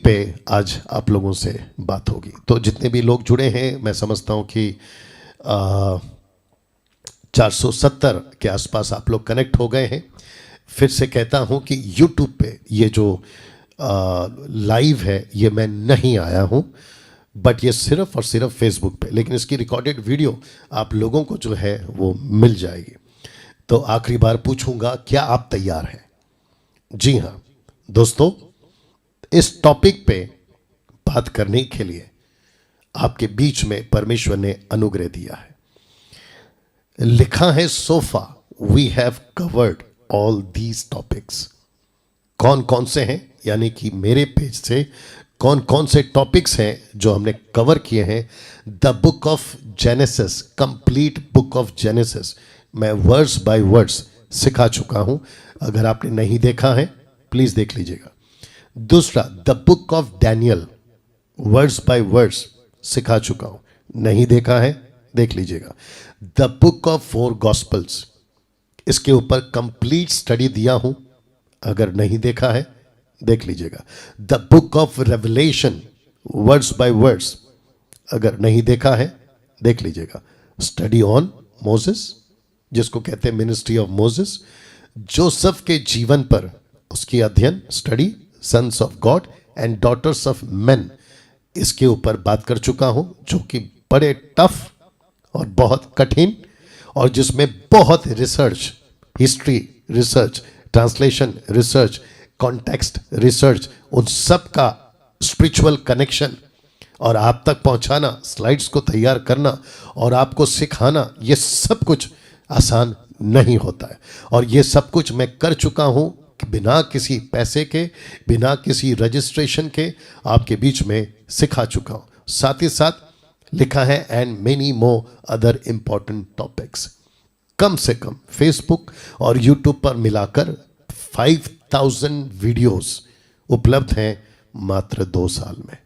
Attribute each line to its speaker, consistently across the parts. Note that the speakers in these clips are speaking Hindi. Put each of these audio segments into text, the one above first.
Speaker 1: पे आज आप लोगों से बात होगी। तो जितने भी लोग जुड़े हैं, मैं समझता हूँ कि 470 के आसपास आप लोग कनेक्ट हो गए हैं। फिर से कहता हूँ कि यूट्यूब पे ये जो लाइव है ये मैं नहीं आया हूँ, बट ये सिर्फ और सिर्फ फेसबुक पे, लेकिन इसकी रिकॉर्डेड वीडियो आप लोगों को जो है वो मिल जाएगी। तो आखिरी बार पूछूंगा, क्या आप तैयार हैं? जी हाँ दोस्तों, इस टॉपिक पे बात करने के लिए आपके बीच में परमेश्वर ने अनुग्रह दिया है। लिखा है so far we have covered all these topics. कौन कौन से हैं, यानी कि मेरे पेज से कौन कौन से टॉपिक्स हैं जो हमने कवर किए हैं। The book of genesis, complete book of genesis मैं वर्ड्स बाय वर्ड्स सिखा चुका हूं। अगर आपने नहीं देखा है प्लीज देख लीजिएगा। दूसरा, the book of Daniel words by words सिखा चुका हूं, नहीं देखा है देख लीजिएगा। द बुक ऑफ 4 गॉस्पल्स, इसके ऊपर कंप्लीट स्टडी दिया हूं, अगर नहीं देखा है देख लीजिएगा। The book of revelation words by words, अगर नहीं देखा है देख लीजिएगा। स्टडी ऑन मोसेस, जिसको कहते हैं मिनिस्ट्री ऑफ मोसेस, जोसेफ के जीवन पर उसकी अध्ययन, study, sons of God and daughters of men, इसके ऊपर बात कर चुका हूं, जो कि बड़े टफ और बहुत कठिन, और जिसमें बहुत research, history research, translation research, context research, उन सब का स्पिरिचुअल कनेक्शन और आप तक पहुंचाना, स्लाइड्स को तैयार करना और आपको सिखाना, ये सब कुछ आसान नहीं होता है। और ये सब कुछ मैं कर चुका हूं बिना किसी पैसे के, बिना किसी रजिस्ट्रेशन के आपके बीच में सिखा चुका हूं। साथ ही साथ लिखा है and many more other important topics. कम से कम फेसबुक और यूट्यूब पर मिलाकर 5000 वीडियोस उपलब्ध हैं मात्र 2 साल में।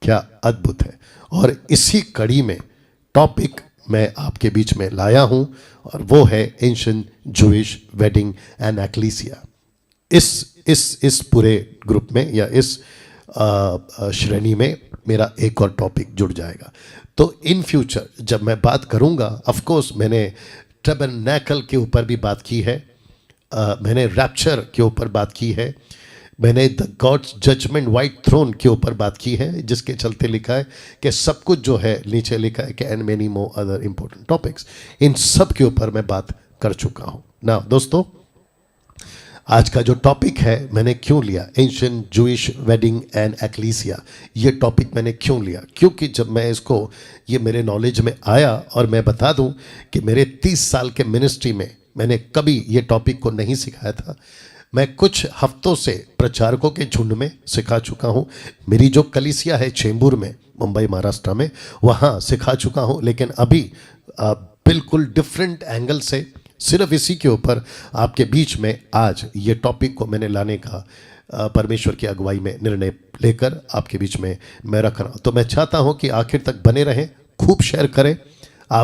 Speaker 1: क्या अद्भुत है। और इसी कड़ी में टॉपिक मैं आपके बीच में लाया हूं, और वो है एंशिएंट जूइश वेडिंग एंड एक्लीसिया। इस पूरे ग्रुप में या इस श्रेणी में मेरा एक और टॉपिक जुड़ जाएगा। तो इन फ्यूचर जब मैं बात करूंगा, ऑफ कोर्स मैंने टैबरनैकल के ऊपर भी बात की है, मैंने रैप्चर के ऊपर बात की है, मैंने the God's judgement white throne के ऊपर बात की है, जिसके चलते लिखा है कि सब कुछ जो है नीचे लिखा है कि and many more other important topics, इन सब के ऊपर मैं बात कर चुका हूं ना। दोस्तों, आज का जो टॉपिक है मैंने क्यों लिया, एंशिएंट जूइश वेडिंग एंड एक्लीसिया, ये टॉपिक मैंने क्यों लिया? क्योंकि जब मैं इसको, ये मेरे नॉलेज में आया, और मैं बता दूं कि मेरे 30 साल के मिनिस्ट्री में मैंने कभी ये टॉपिक को नहीं सिखाया था। मैं कुछ हफ्तों से प्रचारकों के झुंड में सिखा चुका हूँ। मेरी जो कलीसिया है चेंबूर में, मुंबई महाराष्ट्र में, वहाँ सिखा चुका हूँ। लेकिन अभी बिल्कुल डिफरेंट एंगल से सिर्फ इसी के ऊपर आपके बीच में आज ये टॉपिक को मैंने लाने का परमेश्वर की अगुवाई में निर्णय लेकर आपके बीच में मैं रख रहा हूँ। तो मैं चाहता हूँ कि आखिर तक बने रहें, खूब शेयर करें,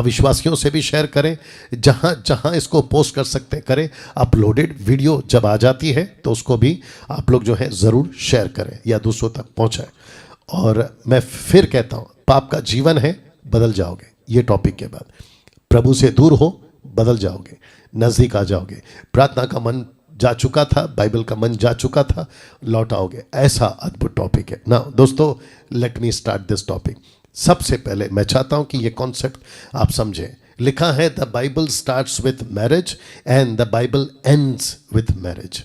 Speaker 1: विश्वासियों से भी शेयर करें, जहाँ जहाँ इसको पोस्ट कर सकते करें। अपलोडेड वीडियो जब आ जाती है तो उसको भी आप लोग जो है ज़रूर शेयर करें या दूसरों तक पहुँचाएं। और मैं फिर कहता हूँ, पाप का जीवन है, बदल जाओगे ये टॉपिक के बाद। प्रभु से दूर हो, बदल जाओगे, नज़दीक आ जाओगे। प्रार्थना का मन जा चुका था, बाइबल का मन जा चुका था, लौट आओगे। ऐसा अद्भुत टॉपिक है ना। दोस्तों, let me start this topic. सबसे पहले मैं चाहता हूं कि ये कॉन्सेप्ट आप समझें। लिखा है the Bible starts with marriage and the Bible ends with marriage.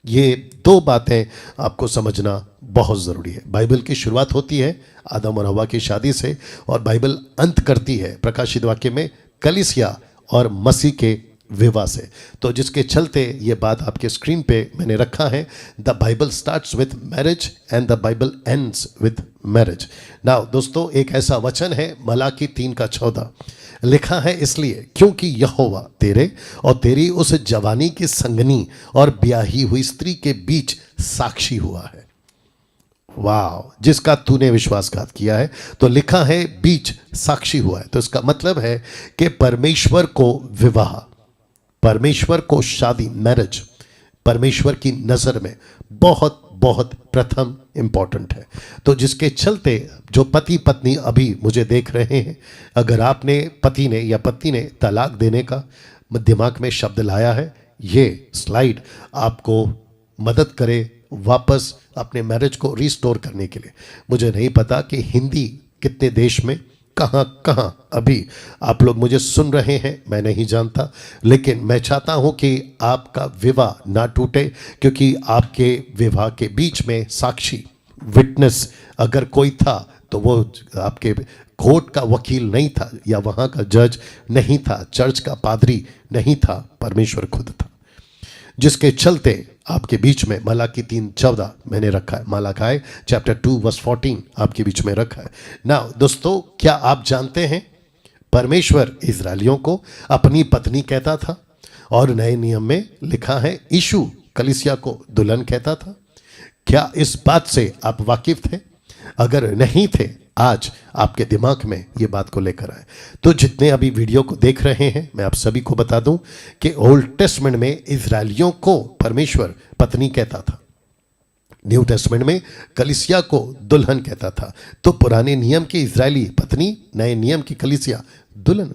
Speaker 1: ये 2 बातें आपको समझना बहुत ज़रूरी है। बाइबल की शुरुआत होती है आदम और हवा की शादी से, और बाइबल अंत करती है प्रकाशित वाक्य में कलीसिया और मसीह के विवाह से। तो जिसके चलते ये बात आपके स्क्रीन पे मैंने रखा है, the Bible starts with marriage and the Bible ends with marriage. Now दोस्तों, एक ऐसा वचन है मलाकी 3:14, लिखा है इसलिए क्योंकि यहोवा तेरे और तेरी उस जवानी की संगनी और ब्याही हुई स्त्री के बीच साक्षी हुआ है। वाह, जिसका तूने विश्वासघात किया है। तो लिखा है बीच साक्षी हुआ है, तो इसका मतलब है कि परमेश्वर को विवाह, परमेश्वर को शादी, मैरिज, परमेश्वर की नज़र में बहुत बहुत प्रथम इम्पॉर्टेंट है। तो जिसके चलते जो पति पत्नी अभी मुझे देख रहे हैं, अगर आपने पति ने या पत्नी ने तलाक देने का दिमाग में शब्द लाया है, ये स्लाइड आपको मदद करे वापस अपने मैरिज को रिस्टोर करने के लिए। मुझे नहीं पता कि हिंदी कितने देश में कहाँ कहाँ अभी आप लोग मुझे सुन रहे हैं, मैं नहीं जानता, लेकिन मैं चाहता हूँ कि आपका विवाह ना टूटे, क्योंकि आपके विवाह के बीच में साक्षी विटनेस अगर कोई था तो वो आपके कोर्ट का वकील नहीं था, या वहाँ का जज नहीं था, चर्च का पादरी नहीं था, परमेश्वर खुद था, जिसके चलते आपके बीच में मलाकी 3:14 मैंने रखा है, मलाकी चैप्टर 2 वर्स 14 आपके बीच में रखा है ना। दोस्तों, क्या आप जानते हैं परमेश्वर इजरायलियों को अपनी पत्नी कहता था, और नए नियम में लिखा है यीशु कलीसिया को दुल्हन कहता था। क्या इस बात से आप वाकिफ थे? अगर नहीं थे, आज आपके दिमाग में ये बात को लेकर आए। तो जितने अभी वीडियो को देख रहे हैं, मैं आप सभी को बता दूं कि ओल्ड टेस्टमेंट में इजरायलियों को परमेश्वर पत्नी कहता था, न्यू टेस्टमेंट में कलीसिया को दुल्हन कहता था। तो पुराने नियम की इजरायली पत्नी, नए नियम की कलीसिया दुल्हन।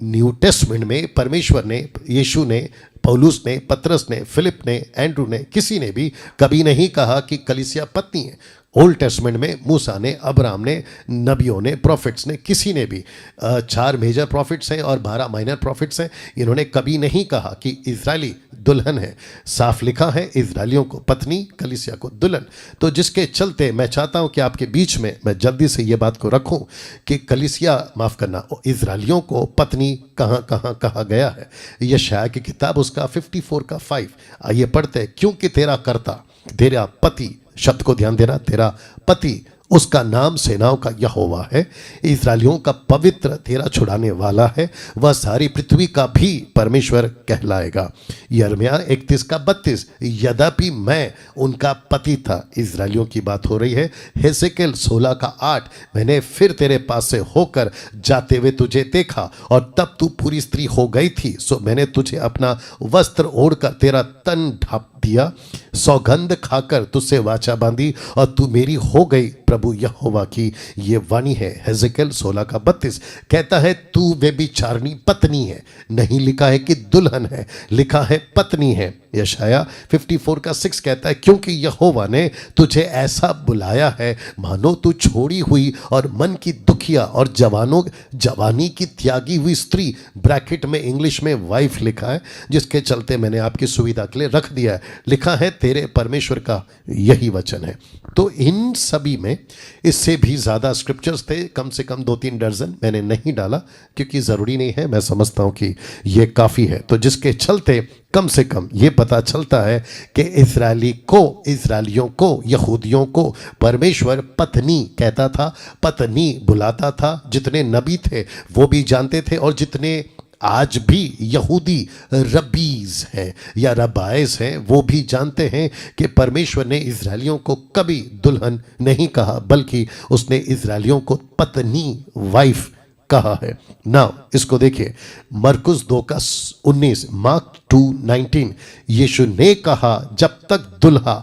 Speaker 1: न्यू टेस्टमेंट में परमेश्वर ने, यीशु ने, पौलुस ने, पतरस ने, फिलिप ने, एंड्रू ने, किसी ने भी कभी नहीं कहा कि कलीसिया पत्नी है। ओल्ड टेस्टमेंट में मूसा ने, अब्राहम ने, नबियों ने, प्रॉफिट्स ने, किसी ने भी 4 मेजर प्रॉफिट्स हैं और 12 माइनर प्रॉफिट्स हैं, इन्होंने कभी नहीं कहा कि इजरायली दुल्हन है। साफ लिखा है इजरायलियों को पत्नी, कलीसिया को दुल्हन। तो जिसके चलते मैं चाहता हूं कि आपके बीच में मैं जल्दी से ये बात को रखूं कि कलीसिया, माफ करना, इजरायलियों को पत्नी कहाँ कहाँ कहा गया है। यशायाह की किताब उसका 54 का 5, आइए पढ़ते हैं। क्योंकि तेरा कर्ता, तेरा पति, शब्द को ध्यान देना, तेरा पति, उसका नाम सेनाओं का यहोवा है, इस्राएलियों का पवित्र, तेरा छुड़ाने वाला है, वह सारी पृथ्वी का भी परमेश्वर कहलाएगा। यिर्मयाह 31 का 32, यद्यपि मैं उनका पति था। इस्राएलियों की बात हो रही है। हेसेकेल 16 का 8, मैंने फिर तेरे पास से होकर जाते हुए तुझे देखा और तब तू पूरी स्त्री हो गई थी, सो मैंने तुझे अपना वस्त्र ओढ़कर तेरा तन ढांप दिया, सौगंध खाकर तुझसे वाचा बांधी और तू मेरी हो गई, प्रभु यहोवा की ये वाणी है। हेजेकियल 16 का 32 कहता है तू व्यभिचारिणी पत्नी है, नहीं लिखा है कि दुल्हन है, लिखा है पत्नी है। यशायाह 54 का 6 कहता है क्योंकि यहोवा ने तुझे ऐसा बुलाया है मानो तू छोड़ी हुई और मन की दुखिया और जवानी की त्यागी हुई स्त्री, ब्रैकेट में इंग्लिश में वाइफ लिखा है, जिसके चलते मैंने आपकी सुविधा के लिए रख दिया है। लिखा है तेरे परमेश्वर का यही वचन है। तो इन सभी में इससे भी ज़्यादा स्क्रिप्चर्स थे, कम से कम 2-3 दर्जन मैंने नहीं डाला क्योंकि ज़रूरी नहीं है, मैं समझता हूँ कि ये काफ़ी है। तो जिसके चलते कम से कम ये पता चलता है कि इस्राएलियों को, यहूदियों को परमेश्वर पत्नी कहता था, पत्नी बुलाता था। जितने नबी थे वो भी जानते थे, और जितने आज भी यहूदी रबीज हैं या रबाइस हैं वो भी जानते हैं कि परमेश्वर ने इस्राएलियों को कभी दुल्हन नहीं कहा, बल्कि उसने इस्राएलियों को पत्नी, वाइफ कहा है। नाउ इसको देखिए, मरकुस 2 का 19, मार्क 2:19, यीशु ने कहा जब तक दुल्हा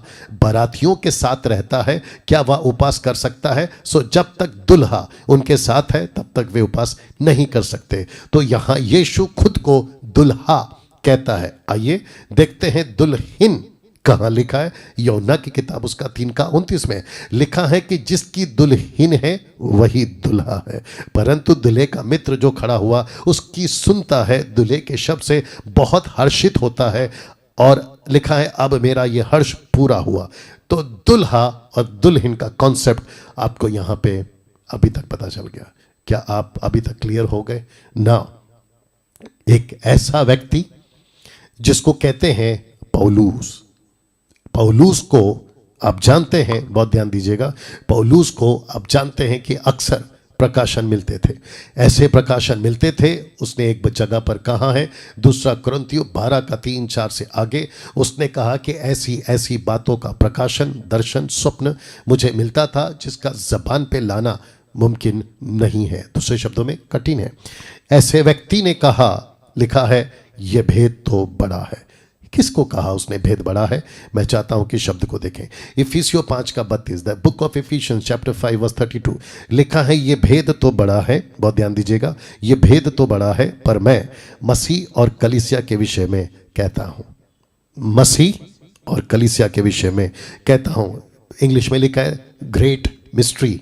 Speaker 1: बारातियों के साथ रहता है क्या वह उपवास कर सकता है? सो जब तक दुल्हा उनके साथ है तब तक वे उपवास नहीं कर सकते। तो यहां यीशु खुद को दुल्हा कहता है। आइए देखते हैं दुल्हन कहाँ लिखा है। यूहन्ना की किताब उसका 3 का 29 में लिखा है कि जिसकी दुल्हन है वही दुल्हा है, परंतु दूल्हे का मित्र जो खड़ा हुआ उसकी सुनता है, दूल्हे के शब्द से बहुत हर्षित होता है। और लिखा है अब मेरा ये हर्ष पूरा हुआ। तो दुल्हा और दुल्हन का कॉन्सेप्ट आपको यहाँ पे अभी तक पता चल गया। क्या आप अभी तक क्लियर हो गए ना? एक ऐसा व्यक्ति जिसको कहते हैं पौलुस को आप जानते हैं, बहुत ध्यान दीजिएगा, पौलुस को आप जानते हैं कि अक्सर प्रकाशन मिलते थे, ऐसे प्रकाशन मिलते थे। उसने एक जगह पर कहा है, दूसरा कुरिन्थियों 12 का 3-4 से आगे, उसने कहा कि ऐसी ऐसी बातों का प्रकाशन, दर्शन, स्वप्न मुझे मिलता था जिसका जबान पे लाना मुमकिन नहीं है, दूसरे शब्दों में कठिन है। ऐसे व्यक्ति ने कहा, लिखा है, यह भेद तो बड़ा है। किसको कहा उसने भेद बड़ा है? मैं चाहता हूं कि शब्द को देखें। इफिसियों 5:32, the book of Ephesians chapter 5 verse 32 लिखा है, ये भेद तो बड़ा है, बहुत ध्यान दीजिएगा, ये भेद तो बड़ा है, पर मैं मसीह और कलीसिया के विषय में कहता हूं। मसीह और कलीसिया के विषय में कहता हूं। इंग्लिश में लिखा है ग्रेट मिस्ट्री।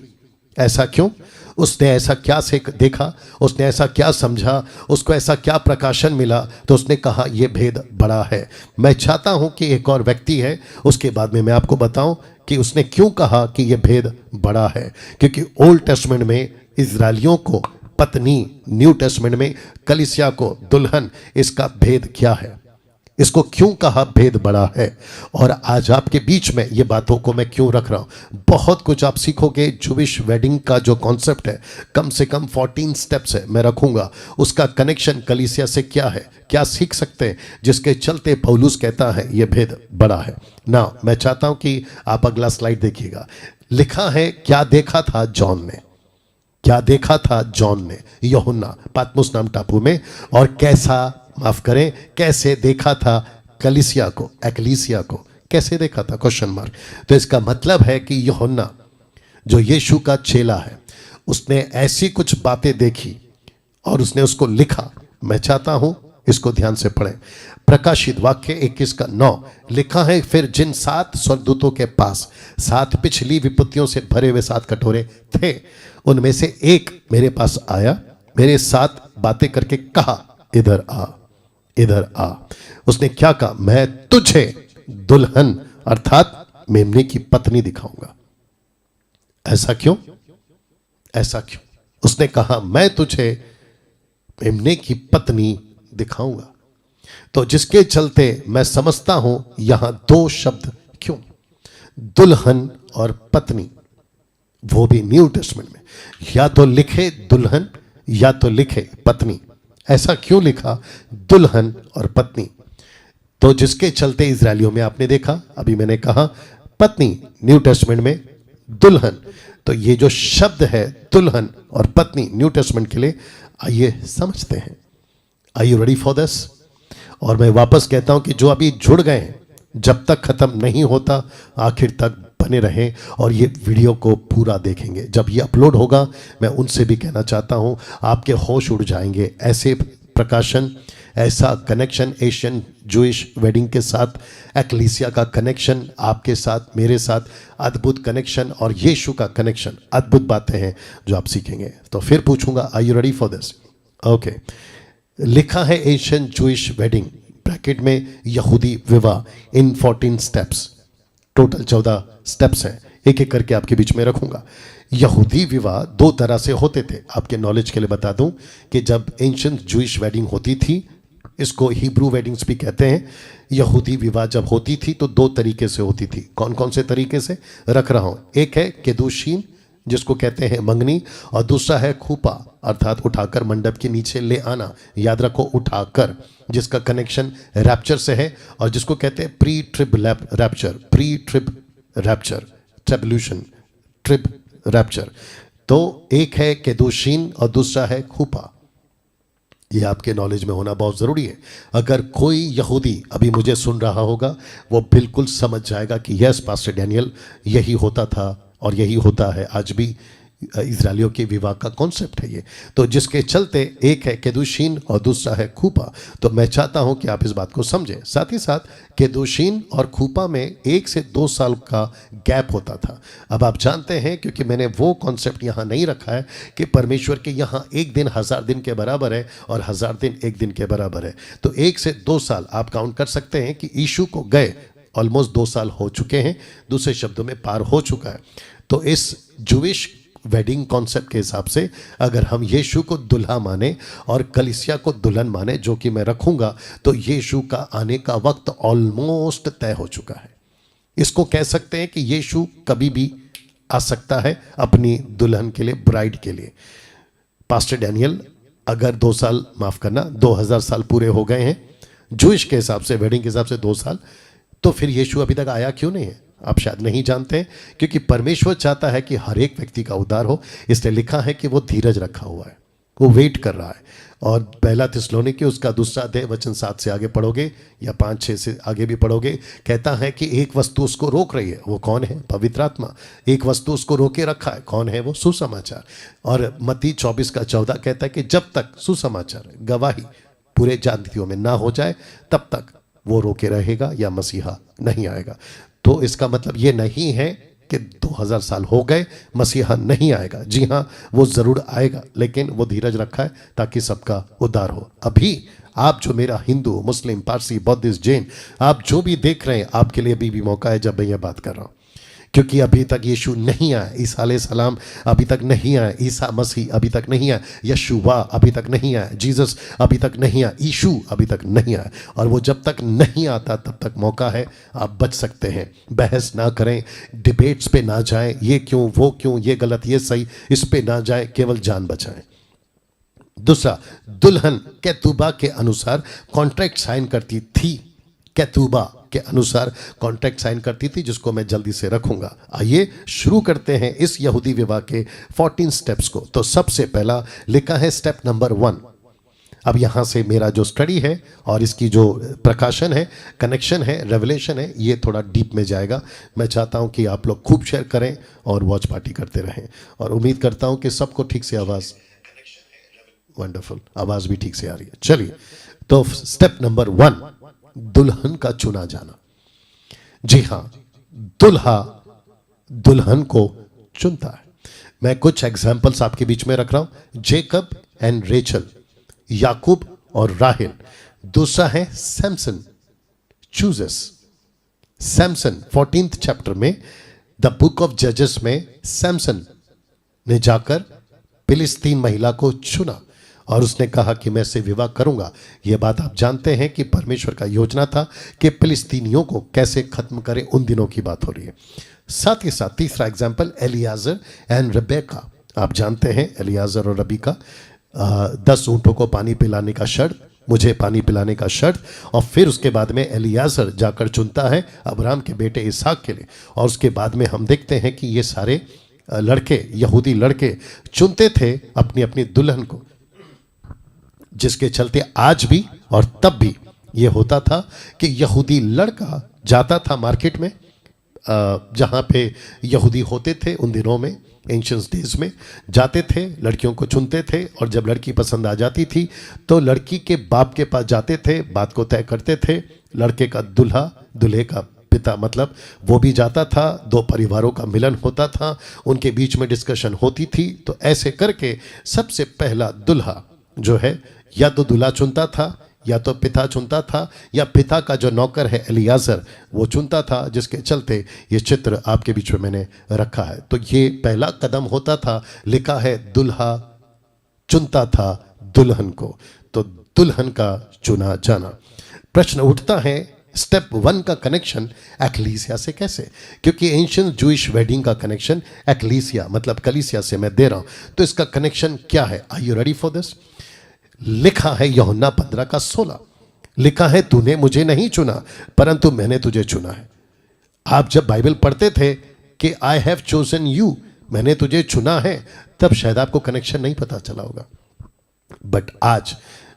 Speaker 1: ऐसा क्यों? उसने ऐसा क्या देखा, उसने ऐसा क्या समझा, उसको ऐसा क्या प्रकाशन मिला, तो उसने कहा यह भेद बड़ा है। मैं चाहता हूं कि एक और व्यक्ति है, उसके बाद में मैं आपको बताऊं कि उसने क्यों कहा कि यह भेद बड़ा है। क्योंकि ओल्ड टेस्टमेंट में इजरायलियों को पत्नी, न्यू टेस्टमेंट में कलीसिया को दुल्हन, इसका भेद क्या है, इसको क्यों कहा भेद बड़ा है। और आज आपके बीच में ये बातों को मैं क्यों रख रहा हूं, बहुत कुछ आप सीखोगे। जूविश वेडिंग का जो कॉन्सेप्ट है, कम से कम 14 स्टेप्स है, मैं रखूंगा। उसका कनेक्शन कलीसिया से क्या है, क्या सीख सकते हैं, जिसके चलते पौलुस कहता है ये भेद बड़ा है ना। मैं चाहता हूं कि आप अगला स्लाइड देखिएगा। लिखा है, क्या देखा था जॉन ने, क्या देखा था जॉन ने, यूहन्ना पातमुस नाम टापू में, और कैसा, माफ करें, कैसे देखा था कलीसिया को, एक्लीसिया को कैसे देखा था, क्वेश्चन मार्क। तो इसका मतलब है कि यूहन्ना जो यीशु का चेला है, उसने ऐसी कुछ बातें देखी और उसने उसको लिखा। मैं चाहता हूं इसको ध्यान से पढ़ें। प्रकाशित वाक्य 21:9 लिखा है, फिर जिन 7 स्वर्गदूतों के पास 7 पिछली विपत्तियों से भरे हुए 7 कटोरे थे, उनमें से एक मेरे पास आया, मेरे साथ बातें करके कहा, इधर आ, इधर आ। उसने क्या कहा? मैं तुझे दुल्हन अर्थात मेमने की पत्नी दिखाऊंगा। ऐसा क्यों? ऐसा क्यों? उसने कहा मैं तुझे मेमने की पत्नी दिखाऊंगा। तो जिसके चलते मैं समझता हूं यहां 2 शब्द क्यों, दुल्हन और पत्नी, वो भी न्यू टेस्टमेंट में, या तो लिखे दुल्हन या तो लिखे पत्नी। ऐसा क्यों लिखा दुल्हन और पत्नी? तो जिसके चलते इजरायलियों में आपने देखा, अभी मैंने कहा पत्नी, न्यू टेस्टमेंट में दुल्हन। तो ये जो शब्द है दुल्हन और पत्नी न्यू टेस्टमेंट के लिए, आइए समझते हैं। Are you ready for this? और मैं वापस कहता हूं कि जो अभी जुड़ गए हैं, जब तक खत्म नहीं होता आखिर तक बने रहें और ये वीडियो को पूरा देखेंगे। जब ये अपलोड होगा, मैं उनसे भी कहना चाहता हूं, आपके होश उड़ जाएंगे। ऐसे प्रकाशन, ऐसा कनेक्शन एशियन जूइश वेडिंग के साथ, एक्लीसिया का कनेक्शन आपके साथ, मेरे साथ, अद्भुत कनेक्शन, और यीशु का कनेक्शन, अद्भुत बातें हैं जो आप सीखेंगे। तो फिर पूछूंगा, are you ready for this? Okay. लिखा है एशियन जूइश वेडिंग, ब्रैकेट में यहूदी विवाह इन 14 स्टेप्स। टोटल 14 स्टेप्स हैं, एक एक करके आपके बीच में रखूंगा। यहूदी विवाह 2 तरह से होते थे। आपके नॉलेज के लिए बता दूं कि जब एंशिएंट जूइश वेडिंग होती थी, इसको हिब्रू वेडिंग्स भी कहते हैं। यहूदी विवाह जब होती थी तो 2 तरीके से होती थी। कौन कौन से तरीके से रख रहा हूं? एक है केदुशीन, जिसको कहते हैं मंगनी, और दूसरा है खूपा, अर्थात उठाकर मंडप के नीचे ले आना। याद रखो, उठाकर, जिसका कनेक्शन रैप्चर से है, और जिसको कहते हैं pre trib rapture, pre trib rapture, tribulation, trib rapture. तो एक है केदुशीन और दूसरा है खूपा। ये आपके नॉलेज में होना बहुत ज़रूरी है। अगर कोई यहूदी अभी मुझे सुन रहा होगा, वो बिल्कुल समझ जाएगा कि यस पास्टर डैनियल, यही होता था और यही होता है आज भी। इजरायलियों के विवाह का कॉन्सेप्ट है ये। तो जिसके चलते एक है केदुशीन और दूसरा है खूपा। तो मैं चाहता हूं कि आप इस बात को समझें। साथ ही साथ केदुशीन और खूपा में 1 से 2 साल का गैप होता था। अब आप जानते हैं, क्योंकि मैंने वो कॉन्सेप्ट यहाँ नहीं रखा है कि परमेश्वर के यहाँ 1 दिन 1000 दिन के बराबर है और 1000 दिन 1 दिन के बराबर है। तो 1 से 2 साल आप काउंट कर सकते हैं कि यीशु को गए ऑलमोस्ट 2 साल हो चुके हैं, दूसरे शब्दों में पार हो चुका है। तो इस जूइश वेडिंग कॉन्सेप्ट के हिसाब से अगर हम यीशु को दुल्हा माने और कलीसिया को दुल्हन माने, जो कि मैं रखूंगा, तो यीशु का आने का वक्त ऑलमोस्ट तय हो चुका है। इसको कह सकते हैं कि यीशु कभी भी आ सकता है अपनी दुल्हन के लिए, ब्राइड के लिए। पास्टर डैनियल, अगर 2 साल, माफ करना, 2000 साल पूरे हो गए हैं जूइश के हिसाब से, वेडिंग के हिसाब से 2 साल, तो फिर यीशु अभी तक आया क्यों नहीं है? आप शायद नहीं जानते, क्योंकि परमेश्वर चाहता है कि हर एक व्यक्ति का उद्धार हो। इसलिए लिखा है कि वो धीरज रखा हुआ है, वो वेट कर रहा है। और पहला थिस्सलुनीके उसका दूसरा अध्याय वचन 7 से आगे पढ़ोगे या 5-6 से आगे भी पढ़ोगे, कहता है कि एक वस्तु उसको रोक रही है, वो कौन है? पवित्र आत्मा। एक वस्तु उसको रोके रखा है, कौन है वो? सुसमाचार। और मत्ती 24:14 कहता है कि जब तक सुसमाचार गवाही पूरे जातियों में ना हो जाए तब तक वो रोके रहेगा या मसीहा नहीं आएगा। तो इसका मतलब ये नहीं है कि 2000 साल हो गए मसीहा नहीं आएगा। जी हाँ, वो जरूर आएगा, लेकिन वो धीरज रखा है ताकि सबका उद्धार हो। अभी आप जो मेरा हिंदू, मुस्लिम, पारसी, बौद्धिस्ट, जैन, आप जो भी देख रहे हैं, आपके लिए अभी भी मौका है जब मैं ये बात कर रहा हूँ, क्योंकि अभी तक यीशु नहीं आया, ईसा अलैहिस्सलाम अभी तक नहीं आया, ईसा मसीह अभी तक नहीं आया, यशुवा अभी तक नहीं आया, जीसस अभी तक नहीं आया, यीशु अभी तक नहीं आया। और वो जब तक नहीं आता तब तक मौका है, आप बच सकते हैं। बहस ना करें, डिबेट्स पे ना जाएं, ये क्यों, वो क्यों, ये गलत, ये सही, इस पे ना जाएं, केवल जान बचाएं। दूसरा, दुल्हन कैतुबा के अनुसार कॉन्ट्रैक्ट साइन करती थी, कैतुबा के अनुसार कॉन्ट्रैक्ट साइन करती थी, जिसको मैं जल्दी से रखूंगा। आइए शुरू करते हैं इस यहूदी विवाह के 14 स्टेप्स को। तो सबसे पहला लिखा है स्टेप नंबर 1। अब यहाँ से मेरा जो स्टडी है और इसकी जो प्रकाशन है, कनेक्शन है, रेवलेशन है, ये थोड़ा डीप में जाएगा। मैं चाहता हूँ कि आप लोग खूब शेयर करें और वॉच पार्टी करते रहें, और उम्मीद करता हूँ कि सबको ठीक से आवाज़, वंडरफुल, आवाज़ भी ठीक से आ रही है। चलिए, तो स्टेप नंबर 1, दुल्हन का चुना जाना। जी हां, दुल्हा दुल्हन को चुनता है। मैं कुछ एग्जाम्पल्स आपके बीच में रख रहा हूं। जेकब एंड रेचल, याकूब और राहेल। दूसरा है Samson chooses. Samson 14th chapter में, द बुक ऑफ जजेस में, सैमसन ने जाकर फिलिस्तीन महिला को चुना और उसने कहा कि मैं इससे विवाह करूंगा। यह बात आप जानते हैं कि परमेश्वर का योजना था कि फिलिस्तीनियों को कैसे खत्म करें, उन दिनों की बात हो रही है। साथ ही साथ तीसरा एग्जाम्पल एलियाजर एंड रबेका। आप जानते हैं एलियाजर और रबीका, 10 ऊंटों को पानी पिलाने का शर्त, मुझे पानी पिलाने का शर्त। और फिर उसके बाद में एलियाजर जाकर चुनता है अब्राहम के बेटे इसहाक के लिए। और उसके बाद में हम देखते हैं कि ये सारे लड़के, यहूदी लड़के चुनते थे अपनी अपनी दुल्हन को, जिसके चलते आज भी और तब भी ये होता था कि यहूदी लड़का जाता था मार्केट में, जहाँ पे यहूदी होते थे उन दिनों में, एंशियंट डेज में, जाते थे, लड़कियों को चुनते थे, और जब लड़की पसंद आ जाती थी तो लड़की के बाप के पास जाते थे, बात को तय करते थे। लड़के का दूल्हा, दूल्हे का पिता मतलब, वो भी जाता था, 2 परिवारों का मिलन होता था, उनके बीच में डिस्कशन होती थी। तो ऐसे करके सबसे पहला दूल्हा जो है, या तो दूल्हा चुनता था, या तो पिता चुनता था, या पिता का जो नौकर है एलियाजर वो चुनता था, जिसके चलते ये चित्र आपके बीच में मैंने रखा है। तो ये पहला कदम होता था। लिखा है दूल्हा चुनता था दुल्हन को। तो दुल्हन का चुना जाना। प्रश्न उठता है, स्टेप 1 का कनेक्शन एक्लीसिया से कैसे? क्योंकि एंशिएंट जूइश वेडिंग का कनेक्शन एक्लीसिया मतलब कलीसिया से मैं दे रहा हूं। तो इसका कनेक्शन क्या है? Are you ready for this? लिखा है यूहन्ना 15:16, लिखा है तूने मुझे नहीं चुना परंतु मैंने तुझे चुना है। आप जब बाइबल पढ़ते थे कि आई हैव चोजन यू, मैंने तुझे चुना है, तब शायद आपको कनेक्शन नहीं पता चला होगा। बट आज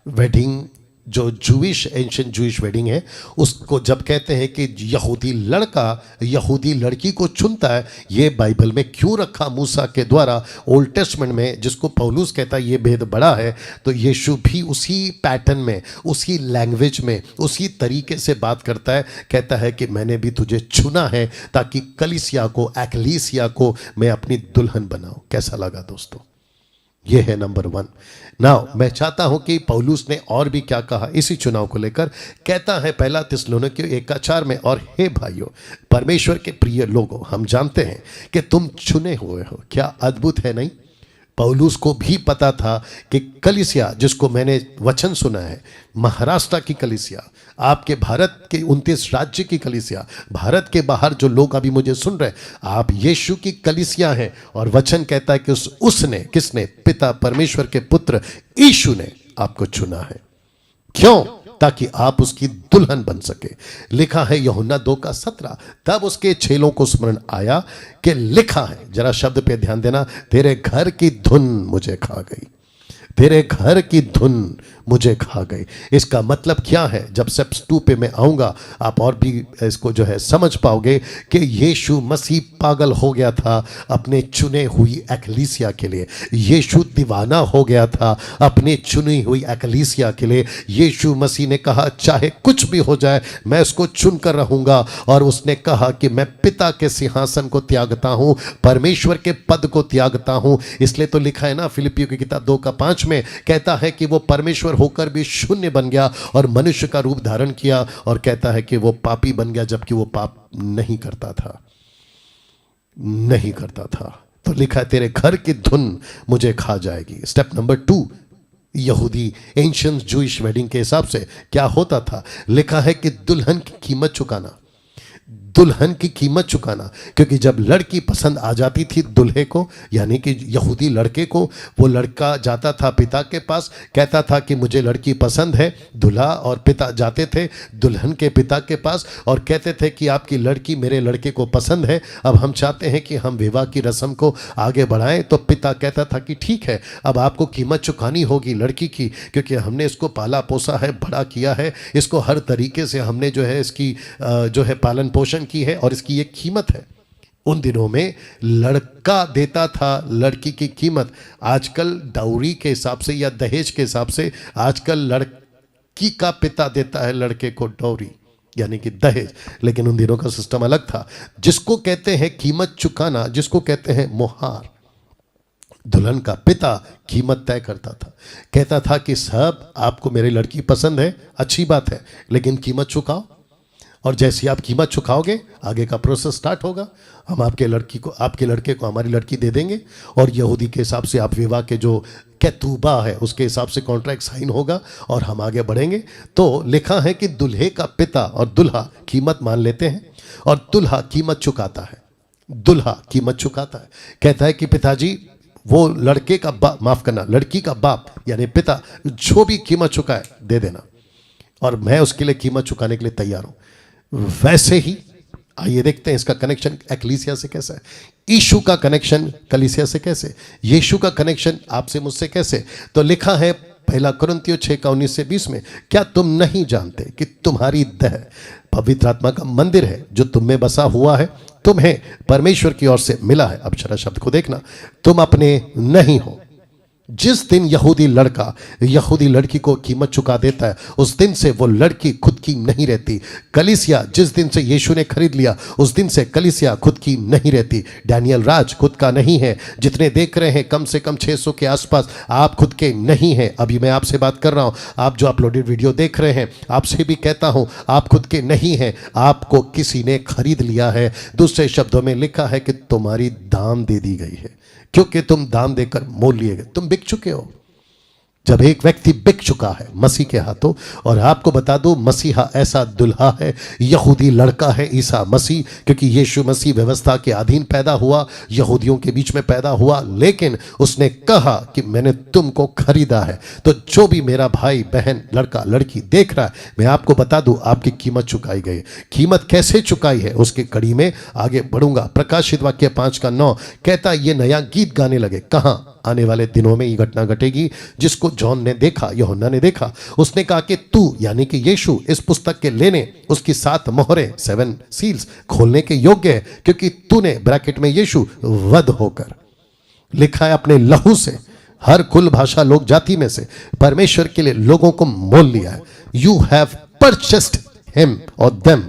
Speaker 1: वेडिंग जो जूइश, एंशिएंट जूइश वेडिंग है, उसको जब कहते हैं कि यहूदी लड़का यहूदी लड़की को चुनता है, ये बाइबल में क्यों रखा मूसा के द्वारा ओल्ड टेस्टमेंट में, जिसको पौलुस कहता है ये भेद बड़ा है। तो यीशु भी उसी पैटर्न में, उसी लैंग्वेज में, उसी तरीके से बात करता है, कहता है कि मैंने भी तुझे चुना है ताकि कलीसिया को, एक्लीसिया को मैं अपनी दुल्हन बनाऊं। कैसा लगा दोस्तों? ये है नंबर 1। नाउ मैं चाहता हूं कि पौलुस ने और भी क्या कहा इसी चुनाव को लेकर। कहता है पहला थिस्सलुनीके 1:4 में, और हे भाइयों, परमेश्वर के प्रिय लोगों, हम जानते हैं कि तुम चुने हुए हो। क्या अद्भुत है नहीं? पौलुस को भी पता था कि कलीसिया, जिसको मैंने वचन सुना है, महाराष्ट्र की कलीसिया, आपके भारत के 29 राज्य की कलीसिया, भारत के बाहर जो लोग अभी मुझे सुन रहे हैं, आप यीशु की कलीसिया हैं। और वचन कहता है कि उसने, किसने? पिता परमेश्वर के पुत्र यीशु ने आपको चुना है। क्यों? ताकि आप उसकी दुल्हन बन सके। लिखा है यूहन्ना 2:17, तब उसके चेलों को स्मरण आया कि लिखा है, जरा शब्द पे ध्यान देना, तेरे घर की धुन मुझे खा गई। तेरे घर की धुन मुझे खा गई। इसका मतलब क्या है? जब स्टेप्स 2 पे मैं आऊँगा आप और भी इसको जो है समझ पाओगे कि यीशु मसीह पागल हो गया था अपने चुने हुई एक्लीसिया के लिए। यीशु दीवाना हो गया था अपने चुनी हुई एक्लीसिया के लिए। यीशु मसीह ने कहा चाहे कुछ भी हो जाए मैं उसको चुन कर रहूँगा। और उसने कहा कि मैं पिता के सिंहासन को त्यागता हूँ, परमेश्वर के पद को त्यागता हूँ। इसलिए तो लिखा है ना फिलिपियों की किताब 2:5 में कहता है कि वो परमेश्वर होकर भी शून्य बन गया और मनुष्य का रूप धारण किया। और कहता है कि वो पापी बन गया जबकि वो पाप नहीं करता था। तो लिखा है तेरे घर की धुन मुझे खा जाएगी। स्टेप नंबर 2, यहूदी एंशिएंट जूइश वेडिंग के हिसाब से क्या होता था? लिखा है कि दुल्हन की कीमत चुकाना, दुल्हन की कीमत चुकाना। क्योंकि जब लड़की पसंद आ जाती थी दुल्हे को, यानी कि यहूदी लड़के को, वो लड़का जाता था पिता के पास, कहता था कि मुझे लड़की पसंद है। दूल्हा और पिता जाते थे दुल्हन के पिता के पास और कहते थे कि आपकी लड़की मेरे लड़के को पसंद है, अब हम चाहते हैं कि हम विवाह की रस्म को आगे बढ़ाएं। तो पिता कहता था कि ठीक है, अब आपको कीमत चुकानी होगी लड़की की, क्योंकि हमने इसको पाला पोसा है, बड़ा किया है, इसको हर तरीके से हमने जो है इसकी जो है पालन पोषण की है और इसकी एक कीमत है। उन दिनों में लड़का देता था लड़की की कीमत। आजकल डाउरी के हिसाब से या दहेज के हिसाब से आजकल लड़की का पिता देता है लड़के को डाउरी यानी कि दहेज, लेकिन उन दिनों का सिस्टम अलग था। जिसको कहते हैं कीमत चुकाना, जिसको कहते हैं मोहार, दुल्हन का पिता कीमत तय करता था। कहता था कि साहब आपको मेरी लड़की पसंद है, अच्छी बात है, लेकिन कीमत चुकाओ। और जैसे आप कीमत चुकाओगे आगे का प्रोसेस स्टार्ट होगा। हम आपके लड़के को हमारी लड़की दे देंगे और यहूदी के हिसाब से आप विवाह के जो कैतूबा है उसके हिसाब से कॉन्ट्रैक्ट साइन होगा और हम आगे बढ़ेंगे। तो लिखा है कि दूल्हे का पिता और दुल्हा कीमत मान लेते हैं और दुल्हा कीमत चुकाता है। दुल्हा कीमत चुकाता है, कहता है कि पिताजी वो लड़के का बाप, माफ करना, लड़की का बाप यानी पिता जो भी कीमत चुकाए दे देना और मैं उसके लिए कीमत चुकाने के लिए तैयार हूं। वैसे ही आइए देखते हैं इसका कनेक्शन एक्लीसिया से कैसा है, यीशु का कनेक्शन कलीसिया से कैसे, यीशु का कनेक्शन आपसे मुझसे कैसे। तो लिखा है 1 कुरिन्थियों 6:19-20 में, क्या तुम नहीं जानते कि तुम्हारी देह पवित्र आत्मा का मंदिर है जो तुम में बसा हुआ है, तुम्हें परमेश्वर की ओर से मिला है। अब जरा शब्द को देखना, तुम अपने नहीं हो। जिस दिन यहूदी लड़का यहूदी लड़की को कीमत चुका देता है उस दिन से वो लड़की खुद की नहीं रहती। कलीसिया जिस दिन से यीशु ने खरीद लिया उस दिन से कलीसिया खुद की नहीं रहती। डैनियल राज खुद का नहीं है। जितने देख रहे हैं कम से कम 600 के आसपास आप खुद के नहीं हैं। अभी मैं आपसे बात कर रहा हूं, आप जो अपलोडेड वीडियो देख रहे हैं आपसे भी कहता हूं आप खुद के नहीं हैं, आपको किसी ने खरीद लिया है। दूसरे शब्दों में लिखा है कि तुम्हारी दाम दे दी गई है, क्योंकि तुम दाम देकर मोल लिए गए, तुम बिक चुके हो। जब एक व्यक्ति बिक चुका है मसीह के हाथों, और आपको बता दो मसीहा ऐसा दुल्हा है, यहूदी लड़का है ईसा मसीह, क्योंकि यीशु मसीह व्यवस्था के अधीन पैदा हुआ, यहूदियों के बीच में पैदा हुआ, लेकिन उसने कहा कि मैंने तुमको खरीदा है। तो जो भी मेरा भाई बहन लड़का लड़की देख रहा है, मैं आपको बता दूं आपकी कीमत चुकाई गई। कीमत कैसे चुकाई है उसकी कड़ी में आगे बढ़ूंगा। प्रकाशित वाक्य 5:9 कहता ये नया गीत गाने लगे। कहाँ? आने वाले दिनों में ये घटना घटेगी जिसको जॉन ने देखा, यूहन्ना ने देखा। उसने कहा कि तू यानी कि यीशु इस पुस्तक के लेने उसकी 7 मोहरें 7 सील्स खोलने के योग्य है, क्योंकि तूने ब्रैकेट में यीशु वध होकर, लिखा है अपने लहू से हर कुल भाषा लोक जाति में से परमेश्वर के लिए लोगों को मोल लिया है। यू हैव परचेस्ड हिम और देम,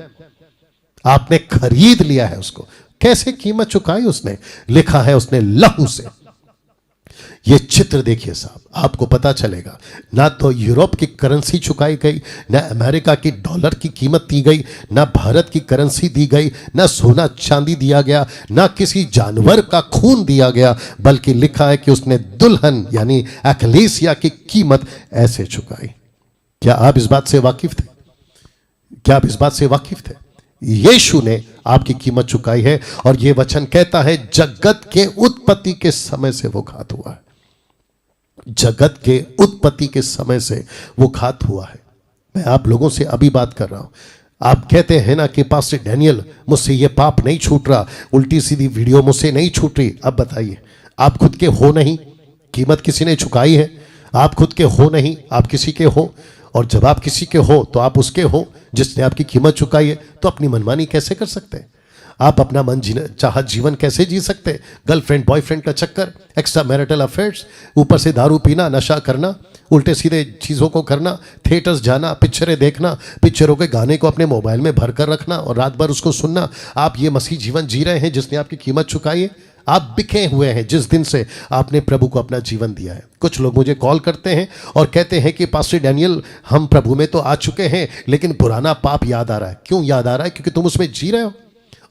Speaker 1: आपने खरीद लिया है उसको। कैसे कीमत चुकाई उसने? लिखा है उसने लहू से। ये चित्र देखिए साहब, आपको पता चलेगा ना तो यूरोप की करेंसी चुकाई गई, ना अमेरिका की डॉलर की कीमत दी गई, ना भारत की करेंसी दी गई, ना सोना चांदी दिया गया, ना किसी जानवर का खून दिया गया, बल्कि लिखा है कि उसने दुल्हन यानी एक्लेसिया की कीमत ऐसे चुकाई। क्या आप इस बात से वाकिफ थे? क्या आप इस बात से वाकिफ थे? यीशु ने आपकी कीमत चुकाई है। और यह वचन कहता है जगत के उत्पत्ति के समय से वो घात हुआ है। जगत के उत्पत्ति के समय से वो घात हुआ है। मैं आप लोगों से अभी बात कर रहा हूं। आप कहते हैं ना कि पास्टर डैनियल मुझसे ये पाप नहीं छूट रहा, उल्टी सीधी वीडियो मुझसे नहीं छूट रही। अब बताइए, आप खुद के हो नहीं, कीमत किसी ने चुकाई है। आप खुद के हो नहीं, आप किसी के हो। और जब आप किसी के हो तो आप उसके हो जिसने आपकी कीमत चुकाई है। तो अपनी मनमानी कैसे कर सकते हैं? आप अपना मन चाहत जीवन कैसे जी सकते हैं? गर्लफ्रेंड बॉयफ्रेंड का चक्कर, एक्स्ट्रा मैरिटल अफेयर्स, ऊपर से दारू पीना, नशा करना, उल्टे सीधे चीज़ों को करना, थिएटर्स जाना, पिक्चरें देखना, पिक्चरों के गाने को अपने मोबाइल में भर कर रखना और रात भर उसको सुनना। आप ये मसीह जीवन जी रहे हैं जिसने आपकी कीमत चुकाई है। आप बिके हुए हैं जिस दिन से आपने प्रभु को अपना जीवन दिया है। कुछ लोग मुझे कॉल करते हैं और कहते हैं कि पास्टर डैनियल, हम प्रभु में तो आ चुके हैं लेकिन पुराना पाप याद आ रहा है। क्यों याद आ रहा है? क्योंकि तुम उसमें जी रहे हो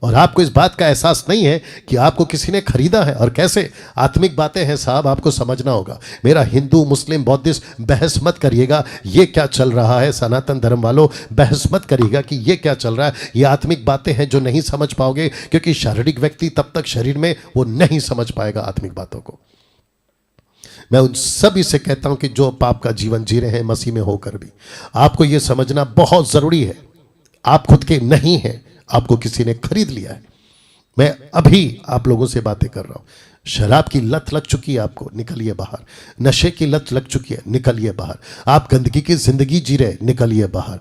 Speaker 1: और आपको इस बात का एहसास नहीं है कि आपको किसी ने खरीदा है। और कैसे आत्मिक बातें हैं साहब, आपको समझना होगा। मेरा हिंदू मुस्लिम बौद्धिस्ट बहस मत करिएगा ये क्या चल रहा है। सनातन धर्म वालों, बहस मत करिएगा कि ये क्या चल रहा है। ये आत्मिक बातें हैं जो नहीं समझ पाओगे, क्योंकि शारीरिक व्यक्ति तब तक शरीर में वो नहीं समझ पाएगा आत्मिक बातों को। मैं उन सभी से कहता हूं कि जो पाप का जीवन जी रहे हैं मसीह में होकर भी, आपको यह समझना बहुत जरूरी है, आप खुद के नहीं हैं, आपको किसी ने खरीद लिया है। मैं अभी आप लोगों से बातें कर रहा हूं। शराब की लत लग चुकी है आपको, निकलिए बाहर। नशे की लत लग चुकी है, निकलिए बाहर। आप गंदगी की जिंदगी जी रहे, निकलिए बाहर।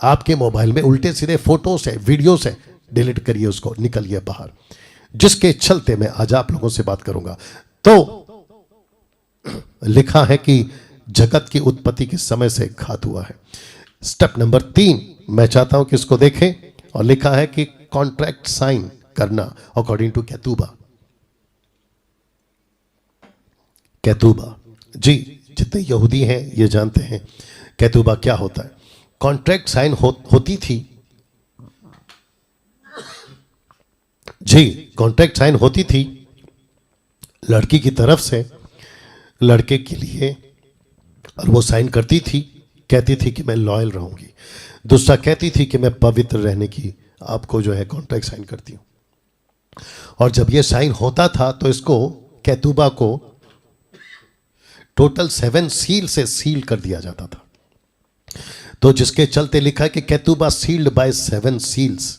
Speaker 1: आपके मोबाइल में उल्टे सीधे फोटोस है, वीडियोस है, डिलीट करिए उसको, निकलिए बाहर। जिसके चलते मैं आज आप लोगों से बात करूंगा। तो लिखा है कि जगत की उत्पत्ति के समय से घात हुआ है। स्टेप नंबर 3 मैं चाहता हूं कि इसको देखें। और लिखा है कि कॉन्ट्रैक्ट साइन करना अकॉर्डिंग टू कैतूबा। कैतूबा, जी जितने यहूदी हैं ये जानते हैं कैतूबा क्या होता है। कॉन्ट्रैक्ट साइन होती थी जी, कॉन्ट्रैक्ट साइन होती थी लड़की की तरफ से लड़के के लिए, और वो साइन करती थी, कहती थी कि मैं लॉयल रहूंगी। दूसरा कहती थी कि मैं पवित्र रहने की आपको जो है कॉन्ट्रैक्ट साइन करती हूं। और जब ये साइन होता था तो इसको कैतूबा को टोटल 7 सील से सील कर दिया जाता था। तो जिसके चलते लिखा है कि कैतूबा सील्ड बाय 7 सील्स,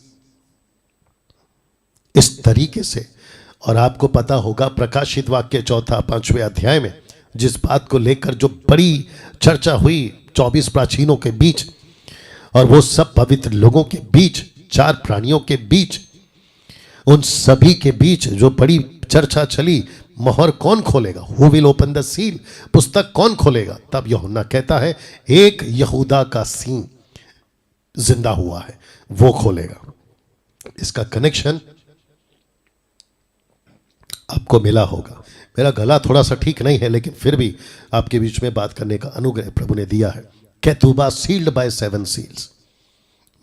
Speaker 1: इस तरीके से। और आपको पता होगा प्रकाशित वाक्य 4-5वें अध्याय में जिस बात को लेकर जो बड़ी चर्चा हुई 24 प्राचीनों के बीच, और वो सब पवित्र लोगों के बीच, 4 प्राणियों के बीच, उन सभी के बीच जो बड़ी चर्चा चली, मोहर कौन खोलेगा, who will open the seal, पुस्तक कौन खोलेगा। तब यूहन्ना कहता है एक यहूदा का सींग जिंदा हुआ है, वो खोलेगा। इसका कनेक्शन आपको मिला होगा। मेरा गला थोड़ा सा ठीक नहीं है लेकिन फिर भी आपके बीच में बात करने का अनुग्रह प्रभु ने दिया है। कैतूबा सील्ड बाय 7 सील्स।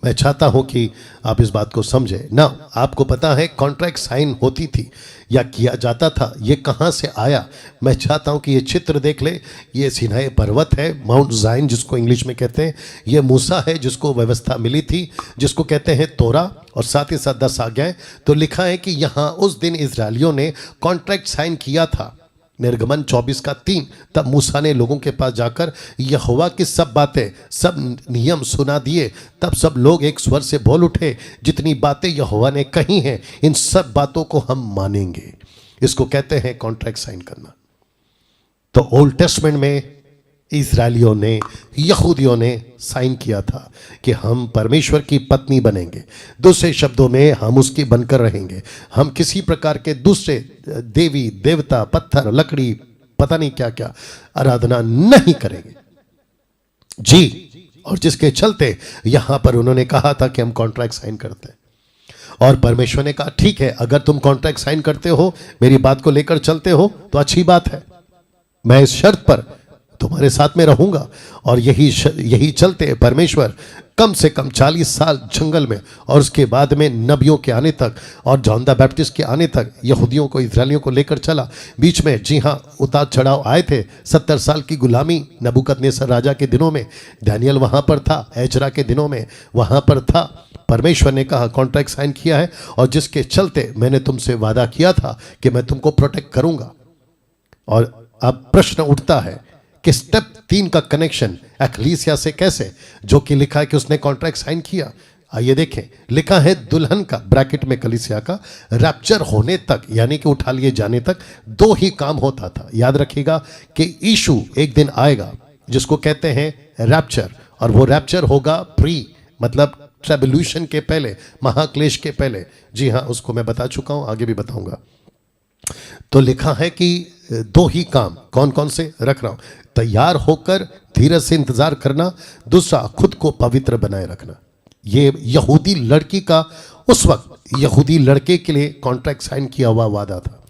Speaker 1: मैं चाहता हूं कि आप इस बात को समझें ना। आपको पता है कॉन्ट्रैक्ट साइन होती थी या किया जाता था, ये कहां से आया। मैं चाहता हूं कि ये चित्र देख ले। ये सिनाई पर्वत है, माउंट जाइन जिसको इंग्लिश में कहते हैं। ये मूसा है जिसको व्यवस्था मिली थी, जिसको कहते हैं तोरा, और साथ ही साथ 10 आज्ञाएं। तो लिखा है कि यहाँ उस दिन इजरायलियों ने कॉन्ट्रैक्ट साइन किया था। निर्गमन 24:3। तब मूसा ने लोगों के पास जाकर यहोवा की सब बातें, सब नियम सुना दिए। तब सब लोग एक स्वर से बोल उठे, जितनी बातें यहोवा ने कही हैं इन सब बातों को हम मानेंगे। इसको कहते हैं कॉन्ट्रैक्ट साइन करना। तो ओल्ड टेस्टमेंट में इजरायलियों ने, यहूदियों ने साइन किया था कि हम परमेश्वर की पत्नी बनेंगे। दूसरे शब्दों में हम उसकी बनकर रहेंगे। हम किसी प्रकार के दूसरे देवी देवता, पत्थर, लकड़ी, पता नहीं क्या क्या आराधना नहीं करेंगे जी। और जिसके चलते यहां पर उन्होंने कहा था कि हम कॉन्ट्रैक्ट साइन करते हैं। और परमेश्वर ने कहा ठीक है, अगर तुम कॉन्ट्रैक्ट साइन करते हो, मेरी बात को लेकर चलते हो तो अच्छी बात है, मैं इस शर्त पर तुम्हारे साथ में रहूंगा। और यही चलते परमेश्वर कम से कम 40 साल जंगल में, और उसके बाद में नबियों के आने तक और जॉन द बैप्टिस्ट के आने तक यहूदियों को, इजरायलियों को लेकर चला। बीच में जी हाँ उतार चढ़ाव आए थे। 70 साल की गुलामी नबूकदनेस्सर राजा के दिनों में, दानियल वहां पर था, एजरा के दिनों में वहां पर था। परमेश्वर ने कहा कॉन्ट्रैक्ट साइन किया है, और जिसके चलते मैंने तुमसे वादा किया था कि मैं तुमको प्रोटेक्ट करूंगा। और अब प्रश्न उठता है कि स्टेप 3 का कनेक्शन एक्लीसिया से कैसे, जो कि लिखा है कि उसने कॉन्ट्रैक्ट साइन किया। आइए देखें, लिखा है दुल्हन का, ब्रैकेट में कलीसिया का, रैप्चर होने तक यानी कि उठा लिए जाने तक 2 ही काम होता था। याद रखिएगा कि यीशु एक दिन आएगा जिसको कहते हैं रैप्चर, और वो रैप्चर होगा प्री मतलब ट्रिब्यूलेशन के पहले, महाक्लेश के पहले। जी हाँ, उसको मैं बता चुका हूं, आगे भी बताऊंगा। तो लिखा है कि 2 ही काम, कौन कौन से रख रहा हूं, तैयार होकर धीरज से इंतजार करना, दूसरा खुद को पवित्र बनाए रखना। ये यहूदी लड़की का उस वक्त यहूदी लड़के के लिए कॉन्ट्रैक्ट साइन किया हुआ वादा था।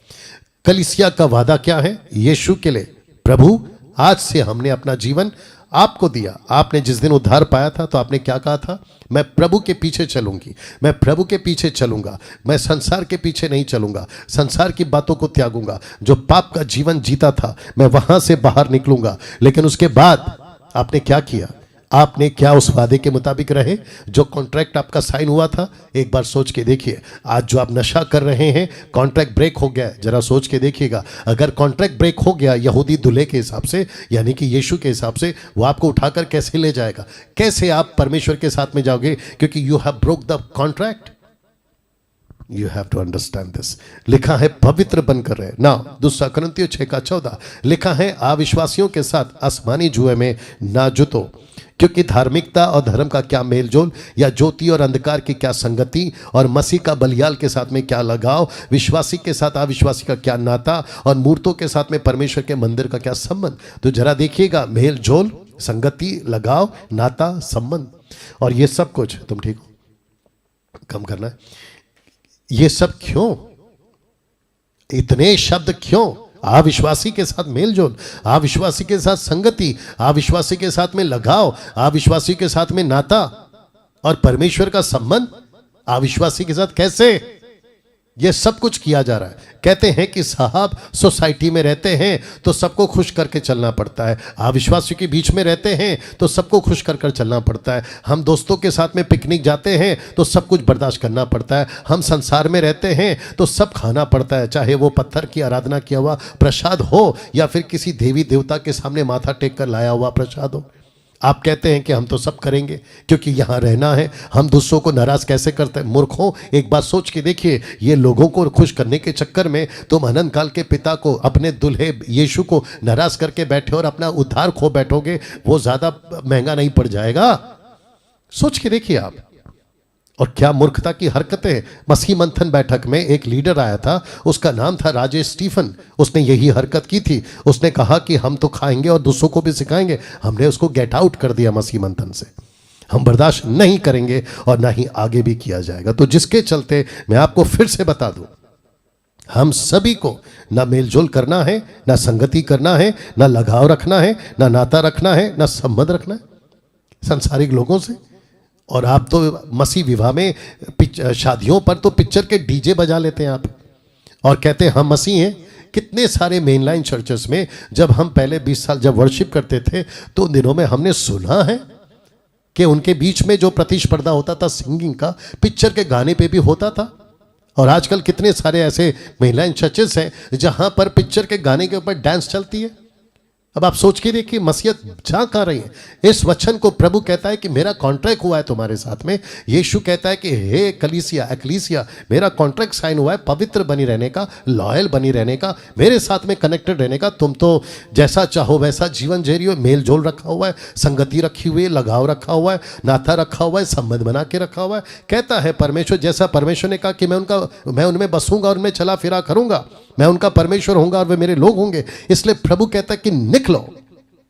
Speaker 1: कलीसिया का वादा क्या है यीशु के लिए? प्रभु आज से हमने अपना जीवन आपको दिया। आपने जिस दिन उद्धार पाया था तो आपने क्या कहा था? मैं प्रभु के पीछे चलूंगी, मैं प्रभु के पीछे चलूंगा, मैं संसार के पीछे नहीं चलूंगा, संसार की बातों को त्यागूंगा। जो पाप का जीवन जीता था मैं वहां से बाहर निकलूंगा। लेकिन उसके बाद आपने क्या किया? आपने क्या उस वादे के मुताबिक रहे? जो कॉन्ट्रैक्ट आपका साइन हुआ था, एक बार सोच के देखिए। आज जो आप नशा कर रहे हैं, कॉन्ट्रैक्ट ब्रेक हो गया है, जरा सोच के देखिएगा। अगर कॉन्ट्रैक्ट ब्रेक हो गया यहूदी दूल्हे के हिसाब से, यानी कि यीशु के हिसाब से, वो आपको उठाकर कैसे ले जाएगा? कैसे आप परमेश्वर के साथ में जाओगे? क्योंकि you have broke the contract. You have to understand this. लिखा है पवित्र बनकर रहे ना। 2 कुरिन्थियों 6:14 लिखा है अविश्वासियों के साथ आसमानी जुए में ना जुतो, क्योंकि धार्मिकता और धर्म का क्या मेलजोल, या ज्योति और अंधकार की क्या संगति, और मसीह का बलियाल के साथ में क्या लगाव, विश्वासी के साथ अविश्वासी का क्या नाता, और मूर्तों के साथ में परमेश्वर के मंदिर का क्या संबंध। तो जरा देखिएगा, मेलजोल, संगति, लगाव, नाता, संबंध, और ये सब कुछ। तुम ठीक हो? कम करना है। ये सब क्यों? इतने शब्द क्यों? अविश्वासी के साथ मेलजोल, अविश्वासी के साथ संगति, अविश्वासी के साथ में लगाव, अविश्वासी के साथ में नाता, और परमेश्वर का संबंध अविश्वासी के साथ कैसे? ये सब कुछ किया जा रहा है। कहते हैं कि साहब सोसाइटी में रहते हैं तो सबको खुश करके चलना पड़ता है, अविश्वासियों के बीच में रहते हैं तो सबको खुश कर कर चलना पड़ता है, हम दोस्तों के साथ में पिकनिक जाते हैं तो सब कुछ बर्दाश्त करना पड़ता है, हम संसार में रहते हैं तो सब खाना पड़ता है, चाहे वो पत्थर की आराधना किया हुआ प्रसाद हो या फिर किसी देवी देवता के सामने माथा टेक कर लाया हुआ प्रसाद हो। आप कहते हैं कि हम तो सब करेंगे क्योंकि यहाँ रहना है, हम दूसरों को नाराज कैसे करते हैं? मूर्खों, एक बात सोच के देखिए, ये लोगों को खुश करने के चक्कर में तुम अनंत काल के पिता को, अपने दुल्हे यीशु को नाराज करके बैठे और अपना उद्धार खो बैठोगे। वो ज्यादा महंगा नहीं पड़ जाएगा? सोच के देखिए आप। और क्या मूर्खता की हरकतें। मसीह मंथन बैठक में एक लीडर आया था, उसका नाम था राजेश स्टीफन। उसने यही हरकत की थी। उसने कहा कि हम तो खाएंगे और दूसरों को भी सिखाएंगे। हमने उसको गेट आउट कर दिया मसीह मंथन से। हम बर्दाश्त नहीं करेंगे और ना ही आगे भी किया जाएगा। तो जिसके चलते मैं आपको फिर से बता दूं, हम सभी को ना मेलजोल करना है, ना संगति करना है, ना लगाव रखना है, ना नाता रखना है, ना संबंध रखना है संसारिक लोगों से। और आप तो मसीह विवाह में शादियों पर तो पिक्चर के डीजे बजा लेते हैं आप, और कहते हैं हम मसीह हैं। कितने सारे मेनलाइन चर्चेस में जब हम पहले 20 साल जब वर्शिप करते थे तो उन दिनों में हमने सुना है कि उनके बीच में जो प्रतिस्पर्धा होता था सिंगिंग का, पिक्चर के गाने पे भी होता था। और आजकल कितने सारे ऐसे मेनलाइन चर्चेस हैं जहां पर पिक्चर के गाने के ऊपर डांस चलती है। अब आप सोच के देखिए मसीहत जहाँ कहाँ रही है। इस वचन को प्रभु कहता है कि मेरा कॉन्ट्रैक्ट हुआ है तुम्हारे साथ में। यीशु कहता है कि हे कलीसिया, एक्लीसिया, मेरा कॉन्ट्रैक्ट साइन हुआ है पवित्र बनी रहने का, लॉयल बनी रहने का, मेरे साथ में कनेक्टेड रहने का। तुम तो जैसा चाहो वैसा जीवन जी रही हो। मेल जोल रखा हुआ है, संगति रखी हुई है, लगाव रखा हुआ है, नाता रखा हुआ है, संबंध बना के रखा हुआ है। कहता है परमेश्वर, जैसा परमेश्वर ने कहा कि मैं उनमें बसूंगा और उनमें चला फिरा करूंगा, मैं उनका परमेश्वर होऊंगा और वे मेरे लोग होंगे। इसलिए प्रभु कहता है कि निकलो,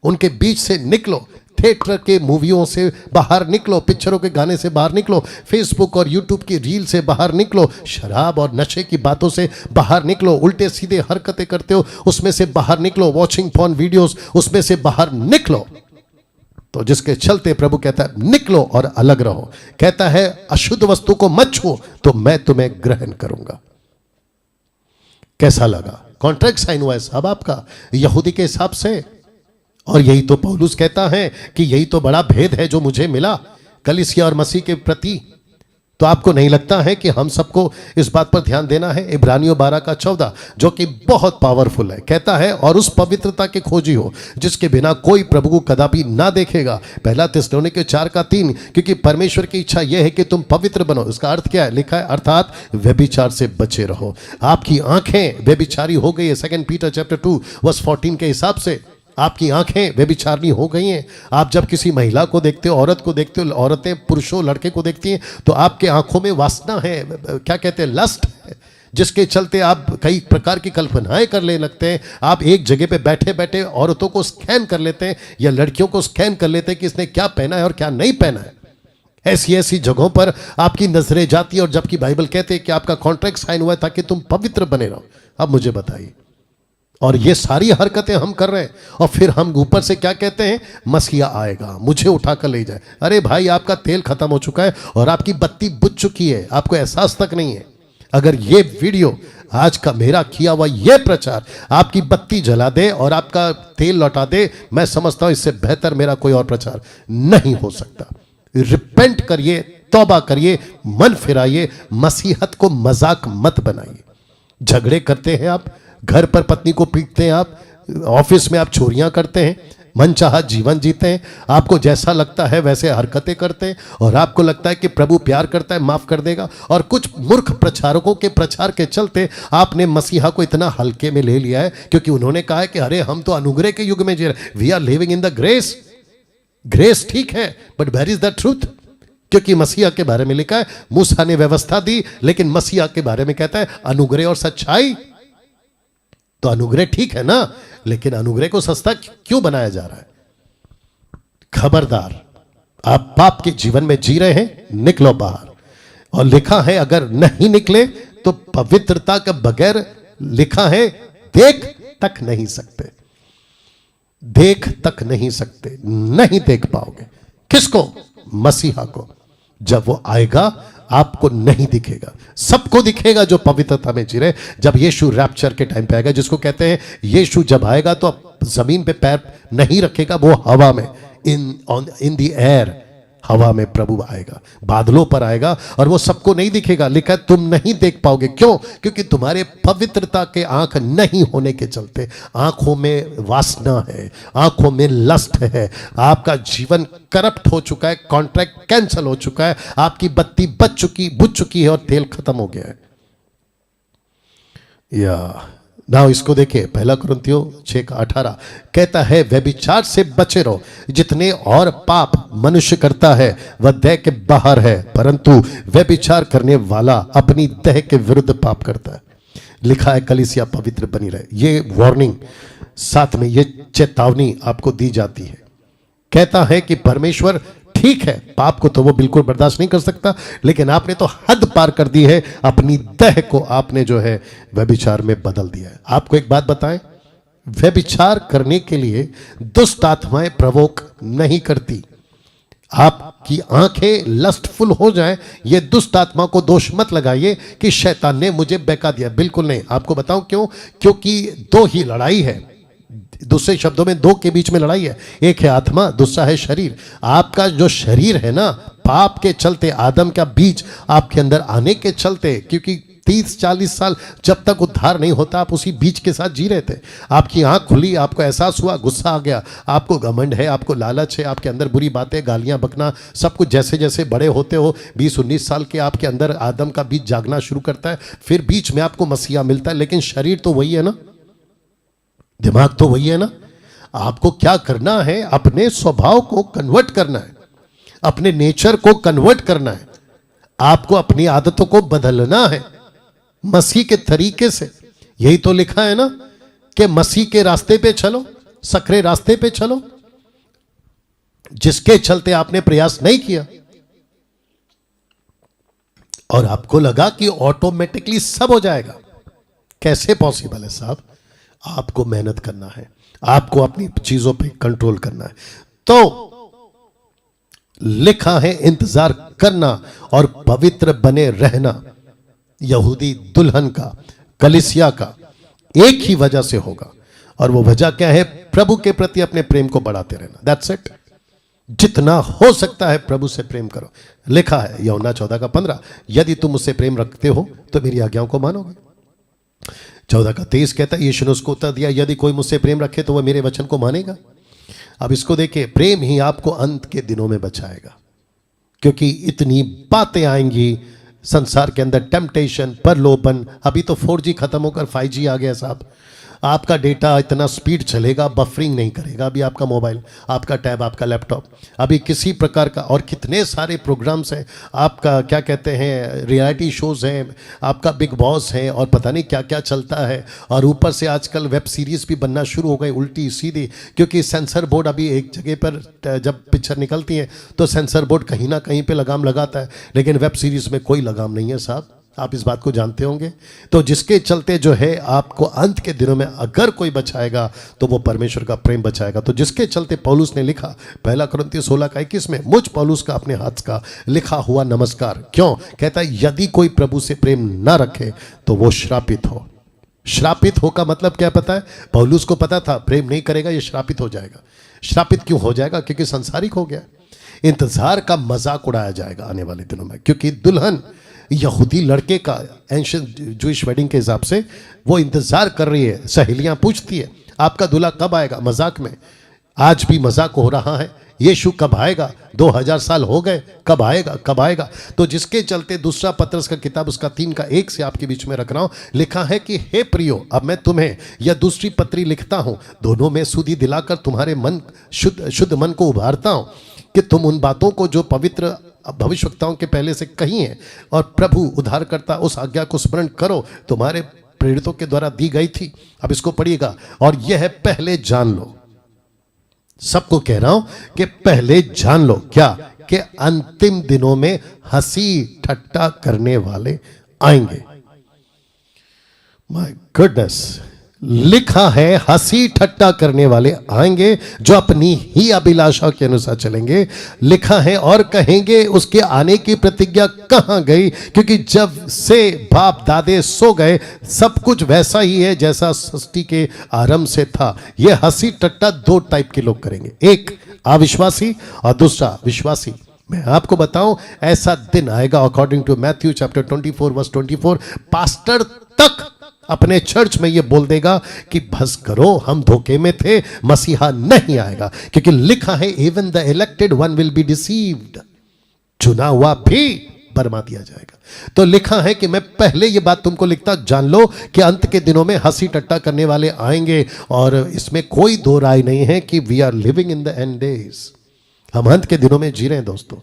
Speaker 1: उनके बीच से निकलो, थिएटर के मूवियों से बाहर निकलो, पिक्चरों के गाने से बाहर निकलो, फेसबुक और यूट्यूब की रील से बाहर निकलो, शराब और नशे की बातों से बाहर निकलो, उल्टे सीधे हरकतें करते हो उसमें से बाहर निकलो, वॉचिंग पॉर्न वीडियोस उसमें से बाहर निकलो। तो जिसके चलते प्रभु कहता है निकलो और अलग रहो। कहता है अशुद्ध वस्तु को मत छुओ तो मैं तुम्हें ग्रहण करूंगा। कैसा लगा? कॉन्ट्रैक्ट साइन हुआ है साहब आपका यहूदी के हिसाब से। और यही तो पौलुस कहता है कि यही तो बड़ा भेद है जो मुझे मिला कलीसिया और मसीह के प्रति। तो आपको नहीं लगता है कि हम सबको इस बात पर ध्यान देना है? इब्रानियों 12:14 जो कि बहुत पावरफुल है, कहता है और उस पवित्रता के खोजी हो जिसके बिना कोई प्रभु को कदापि ना देखेगा। पहला थिस्सलुनीके 4:3 क्योंकि परमेश्वर की इच्छा यह है कि तुम पवित्र बनो। इसका अर्थ क्या है? लिखा है अर्थात व्यभिचार से बचे रहो। आपकी आंखें व्यभिचारी हो गई है 2 पीटर 2:14 के हिसाब से आपकी आंखें व्यभिचारनी हो गई हैं। आप जब किसी महिला को देखते हो, औरत को देखते हो, औरतें पुरुषों लड़के को देखती हैं तो आपके आंखों में वासना है, क्या कहते हैं, लस्ट है, जिसके चलते आप कई प्रकार की कल्पनाएं करने लगते हैं। आप एक जगह पे बैठे बैठे औरतों को स्कैन कर लेते हैं या लड़कियों को स्कैन कर लेते हैं कि इसने क्या पहना है और क्या नहीं पहना है। ऐसी ऐसी जगहों पर आपकी नजरें जाती है और जबकि बाइबल कहते हैं कि आपका कॉन्ट्रैक्ट साइन हुआ है ताकि तुम पवित्र बने रहो। अब मुझे बताइए, और ये सारी हरकतें हम कर रहे हैं और फिर हम ऊपर से क्या कहते हैं? मसीहा आएगा, मुझे उठाकर ले जाए। अरे भाई, आपका तेल खत्म हो चुका है और आपकी बत्ती बुझ चुकी है, आपको एहसास तक नहीं है। अगर ये वीडियो आज का मेरा किया हुआ ये प्रचार आपकी बत्ती जला दे और आपका तेल लौटा दे, मैं समझता हूं इससे बेहतर मेरा कोई और प्रचार नहीं हो सकता। रिपेंट करिए, तौबा करिए, मन फिराइए, मसीहत को मजाक मत बनाइए। झगड़े करते हैं आप, घर पर पत्नी को पीटते हैं आप, ऑफिस में आप चोरियां करते हैं, मनचाहा जीवन जीते हैं, आपको जैसा लगता है वैसे हरकतें करते हैं और आपको लगता है कि प्रभु प्यार करता है, माफ कर देगा। और कुछ मूर्ख प्रचारकों के प्रचार के चलते आपने मसीहा को इतना हल्के में ले लिया है क्योंकि उन्होंने कहा है कि अरे हम तो अनुग्रह के युग में जी रहे, we are living in the grace. Grace ठीक है, but where is the truth? क्योंकि मसीहा के बारे में लिखा है मूसा ने व्यवस्था दी, लेकिन मसीहा के बारे में कहता है अनुग्रह और सच्चाई। तो अनुग्रह ठीक है ना, लेकिन अनुग्रह को सस्ता क्यों बनाया जा रहा है? खबरदार, आप पाप के जीवन में जी रहे हैं, निकलो बाहर। और लिखा है अगर नहीं निकले तो पवित्रता के बगैर, लिखा है देख तक नहीं सकते, देख तक नहीं सकते, नहीं देख पाओगे। किसको? मसीहा को। जब वो आएगा आपको नहीं दिखेगा, सबको दिखेगा जो पवित्रता में जी रहे। जब यीशु रैप्चर के टाइम पे आएगा, जिसको कहते हैं यीशु जब आएगा तो जमीन पे पैर नहीं रखेगा, वो हवा में, इन द एयर, हवा में प्रभु आएगा, बादलों पर आएगा और वो सबको नहीं दिखेगा। लिखा है तुम नहीं देख पाओगे। क्यों? क्योंकि तुम्हारे पवित्रता के आंख नहीं होने के चलते आंखों में वासना है, आंखों में लस्ट है, आपका जीवन करप्ट हो चुका है, कॉन्ट्रैक्ट कैंसिल हो चुका है, आपकी बत्ती बुझ चुकी है और तेल खत्म हो गया है। या ना इसको देखिए, 1 कुरिन्थियों 6:18 कहता है व्यभिचार से बचे रहो। जितने और पाप मनुष्य करता है वह देह के बाहर है, परंतु व्यभिचार करने वाला अपनी देह के विरुद्ध पाप करता है। लिखा है कलीसिया पवित्र बनी रहे। ये वार्निंग, साथ में ये चेतावनी आपको दी जाती है। कहता है कि परमेश्वर ठीक है, पाप को तो वो बिल्कुल बर्दाश्त नहीं कर सकता, लेकिन आपने तो हद पार कर दी है, अपनी देह को आपने जो है व्यभिचार में बदल दिया है। आपको एक बात बताएं, व्यभिचार करने के लिए दुष्ट आत्माएं प्रवोक नहीं करती। आपकी आंखें लस्टफुल हो जाएं, ये दुष्ट आत्मा को दोष मत लगाइए कि शैतान ने मुझे बहका दिया। बिल्कुल नहीं। आपको बताऊं क्यों? क्योंकि दो ही लड़ाई है, दूसरे शब्दों में दो के बीच में लड़ाई है। एक है आत्मा, दूसरा है शरीर। आपका जो शरीर है ना, पाप के चलते, आदम का बीज आपके अंदर आने के चलते, क्योंकि 30-40 साल जब तक उद्धार नहीं होता आप उसी बीज के साथ जी रहे थे। आपकी आंख खुली, आपको एहसास हुआ, गुस्सा आ गया, आपको घमंड है, आपको लालच है, आपके अंदर बुरी बातें, गालियां बकना, सब कुछ। जैसे जैसे बड़े होते हो, 20-19 साल के, आपके अंदर आदम का बीज जागना शुरू करता है, फिर बीच में आपको मसीहा मिलता है, लेकिन शरीर तो वही है ना, दिमाग तो वही है ना। आपको क्या करना है? अपने स्वभाव को कन्वर्ट करना है, अपने नेचर को कन्वर्ट करना है, आपको अपनी आदतों को बदलना है मसीह के तरीके से। यही तो लिखा है ना कि मसीह के रास्ते पे चलो, सकरे रास्ते पे चलो, जिसके चलते आपने प्रयास नहीं किया और आपको लगा कि ऑटोमेटिकली सब हो जाएगा। कैसे पॉसिबल है साहब? आपको मेहनत करना है, आपको अपनी चीजों पे कंट्रोल करना है। तो लिखा है इंतजार करना और पवित्र बने रहना। यहूदी दुल्हन का, कलीसिया का एक ही वजह से होगा, और वो वजह क्या है? प्रभु के प्रति अपने प्रेम को बढ़ाते रहना। That's it. जितना हो सकता है प्रभु से प्रेम करो। लिखा है यूहन्ना 14:15, यदि तुम मुझसे प्रेम रखते हो तो मेरी आज्ञाओं को मानोगे। 14:23 कहता है, यीशु ने उसको उत्तर दिया, यदि कोई मुझसे प्रेम रखे तो वह मेरे वचन को मानेगा। अब इसको देखिए, प्रेम ही आपको अंत के दिनों में बचाएगा, क्योंकि इतनी बातें आएंगी संसार के अंदर, टेम्पटेशन, प्रलोभन। अभी तो 4G खत्म होकर 5G आ गया साहब। आपका डेटा इतना स्पीड चलेगा, बफरिंग नहीं करेगा अभी आपका मोबाइल, आपका टैब, आपका लैपटॉप, अभी किसी प्रकार का। और कितने सारे प्रोग्राम्स हैं, आपका क्या कहते हैं, रियलिटी शोज़ हैं, आपका बिग बॉस है, और पता नहीं क्या क्या चलता है। और ऊपर से आजकल वेब सीरीज़ भी बनना शुरू हो गई उल्टी सीधी, क्योंकि सेंसर बोर्ड अभी एक जगह पर जब पिक्चर निकलती है तो सेंसर बोर्ड कहीं ना कहीं पे लगाम लगाता है, लेकिन वेब सीरीज़ में कोई लगाम नहीं है साहब, आप इस बात को जानते होंगे। तो जिसके चलते जो है आपको अंत के दिनों में अगर कोई बचाएगा तो वो परमेश्वर का प्रेम बचाएगा। तो जिसके चलते पौलुस ने लिखा 1 कुरिन्थियों 16:21 में, मुझ पौलुस का अपने हाथ का लिखा हुआ नमस्कार। क्यों? कहता है यदि कोई प्रभु से प्रेम ना रखे तो वो श्रापित हो। श्रापित हो का मतलब क्या पता है? पौलुस को पता था प्रेम नहीं करेगा ये श्रापित हो जाएगा। श्रापित क्यों हो जाएगा? क्योंकि संसारिक हो गया। इंतजार का मजाक उड़ाया जाएगा आने वाले दिनों में, क्योंकि दुल्हन यहूदी लड़के का एंशिएंट जूइश वेडिंग के हिसाब से वो इंतजार कर रही है। सहेलियां पूछती है आपका दूल्हा कब आएगा, मजाक में। आज भी मजाक हो रहा है, यीशु कब आएगा, 2000 साल हो गए, कब आएगा कब आएगा। तो जिसके चलते दूसरा पत्रस का किताब उसका 3:1 से आपके बीच में रख रहा हूं, लिखा है कि हे प्रियो, अब मैं तुम्हें यह दूसरी पत्री लिखता हूं, दोनों में सुधि दिलाकर तुम्हारे मन शुद्ध मन को उभारता हूं, कि तुम उन बातों को जो पवित्र भविष्यवक्ताओं के पहले से कही हैं और प्रभु उद्धारकर्ता उस आज्ञा को स्मरण करो, तुम्हारे प्रेरितों के द्वारा दी गई थी। अब इसको पढ़िएगा, और यह है पहले जान लो। सबको कह रहा हूं कि पहले जान लो क्या? कि अंतिम दिनों में हंसी ठट्टा करने वाले आएंगे। माय गुडनेस, लिखा है हंसी ठट्टा करने वाले आएंगे जो अपनी ही अभिलाषा के अनुसार चलेंगे। लिखा है और कहेंगे उसके आने की प्रतिज्ञा कहां गई, क्योंकि जब से बाप दादे सो गए सब कुछ वैसा ही है जैसा सृष्टि के आरंभ से था। यह हंसी ठट्टा 2 टाइप के लोग करेंगे, एक अविश्वासी और दूसरा विश्वासी। मैं आपको बताऊं ऐसा दिन आएगा, according to Matthew chapter 24:24, pastor तक अपने चर्च में ये बोल देगा कि बस करो, हम धोखे में थे, मसीहा नहीं आएगा। क्योंकि लिखा है even the elected one will be deceived, चुना हुआ भी बरमा दिया जाएगा। तो लिखा है कि मैं पहले ये बात तुमको लिखता, जान लो कि अंत के दिनों में हंसी टट्टा करने वाले आएंगे, और इसमें कोई दो राय नहीं है कि we are living in the end days. हम अंत के दिनों में जी रहे हैं दोस्तों।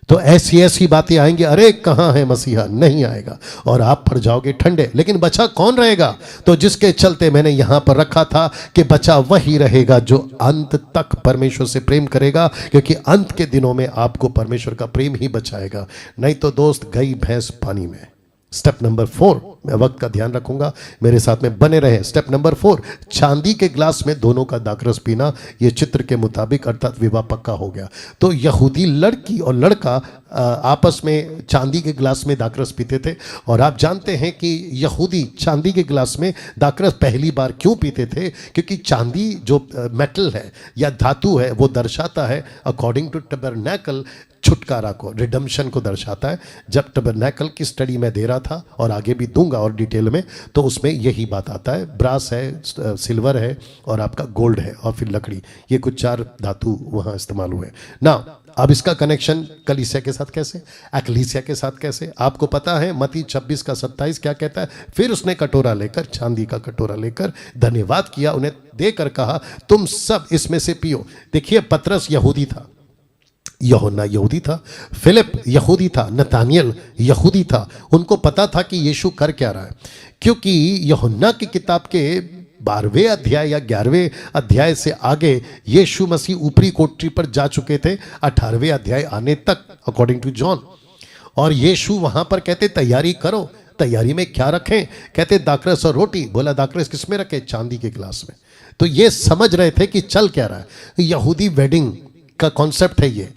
Speaker 1: तो ऐसी ऐसी बातें आएंगी, अरे कहां है मसीहा, नहीं आएगा, और आप पड़ जाओगे ठंडे। लेकिन बचा कौन रहेगा? तो जिसके चलते मैंने यहां पर रखा था कि बचा वही रहेगा जो अंत तक परमेश्वर से प्रेम करेगा, क्योंकि अंत के दिनों में आपको परमेश्वर का प्रेम ही बचाएगा। नहीं तो दोस्त गई भैंस पानी में। स्टेप नंबर 4, मैं वक्त का ध्यान रखूंगा, मेरे साथ में बने रहे। स्टेप नंबर 4, चांदी के ग्लास में दोनों का दाखरस पीना। ये चित्र के मुताबिक अर्थात विवाह पक्का हो गया। तो यहूदी लड़की और लड़का आपस में चांदी के ग्लास में दाखरस पीते थे। और आप जानते हैं कि यहूदी चांदी के ग्लास में दाखरस पहली बार क्यों पीते थे? क्योंकि चांदी जो मेटल है या धातु है वो दर्शाता है अकॉर्डिंग टू टबरनैकल छुटकारा को, रिडम्पशन को दर्शाता है। जब टबरनैकल की स्टडी मैं दे रहा था और आगे भी दूंगा और डिटेल में, तो उसमें यही बात आता है। ब्रास है, सिल्वर है और आपका गोल्ड है और फिर लकड़ी, ये कुछ 4 धातु वहाँ इस्तेमाल हुए ना। अब इसका कनेक्शन कलीसिया के साथ कैसे, एक्लीसिया के साथ कैसे? आपको पता है मत्ती 26:27 क्या कहता है? फिर उसने कटोरा लेकर, चांदी का कटोरा लेकर धन्यवाद किया, उन्हें देकर कहा तुम सब इसमें से पियो। देखिए पतरस यहूदी था, यूहन्ना यहूदी था, फिलिप यहूदी था, नतानियल यहूदी था। उनको पता था कि यीशु कर क्या रहा है, क्योंकि यूहन्ना की किताब के 12वें अध्याय या 11वें अध्याय से आगे यीशु मसीह ऊपरी कोठरी पर जा चुके थे 18वें अध्याय आने तक, अकॉर्डिंग टू जॉन। और यीशु वहां पर कहते तैयारी करो। तैयारी में क्या रखें? कहते दाखरस और रोटी। बोला दाखरस किस में रखे? चांदी के गिलास में। तो ये समझ रहे थे कि चल क्या रहा है, यहूदी वेडिंग का कॉन्सेप्ट है ये।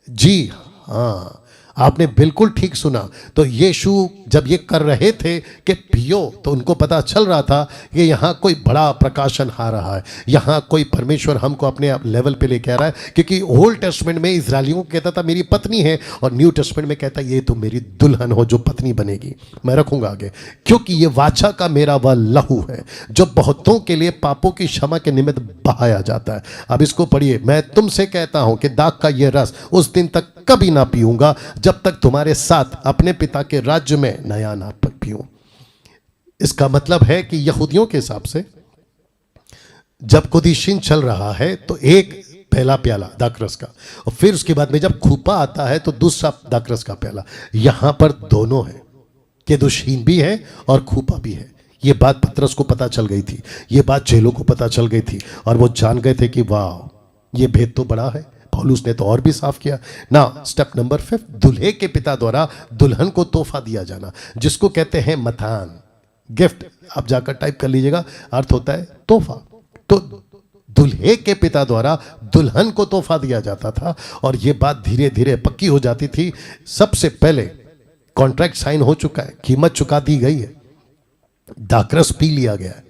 Speaker 1: जी हाँ, आपने बिल्कुल ठीक सुना। तो यीशु जब ये कर रहे थे कि पियो, तो उनको पता चल रहा था कि यहाँ कोई बड़ा प्रकाशन आ रहा है, यहाँ कोई परमेश्वर हमको अपने लेवल पे लेके आ रहा है। क्योंकि ओल्ड टेस्टमेंट में इजरायलियों को कहता था मेरी पत्नी है, और न्यू टेस्टमेंट में कहता ये तो मेरी दुल्हन हो जो पत्नी बनेगी, मैं रखूंगा आगे, क्योंकि ये वाचा का मेरा वह लहू है जो बहुतों के लिए पापों की क्षमा के निमित्त बहाया जाता है। अब इसको पढ़िए, मैं तुमसे कहता हूं कि दाख का यह रस उस दिन तक कभी ना पीऊंगा जब तक तुम्हारे साथ अपने पिता के राज्य में नया ना पीऊं। इसका मतलब है कि यहूदियों के हिसाब से जब कुदीशीन चल रहा है तो एक पहला प्याला दाखरस का, और फिर उसके बाद में जब खूपा आता है तो दूसरा दाखरस का प्याला। यहां पर दोनों है, केदुशीन भी है और खूपा भी है। ये बात पतरस को पता चल गई थी, ये बात चेलों को पता चल गई थी, और वो जान गए थे कि वाह ये भेद तो बड़ा है। पौलुस ने तो और भी साफ किया ना। स्टेप नंबर 5, दूल्हे के पिता द्वारा दुल्हन को तोहफा दिया जाना, जिसको कहते हैं मतान, गिफ्ट। आप जाकर टाइप कर लीजिएगा, अर्थ होता है तोहफा। तो दूल्हे के पिता द्वारा दुल्हन को तोहफा दिया जाता था, और ये बात धीरे धीरे पक्की हो जाती थी। सबसे पहले कॉन्ट्रैक्ट साइन हो चुका है, कीमत चुका दी गई है, दाखरस पी लिया गया है,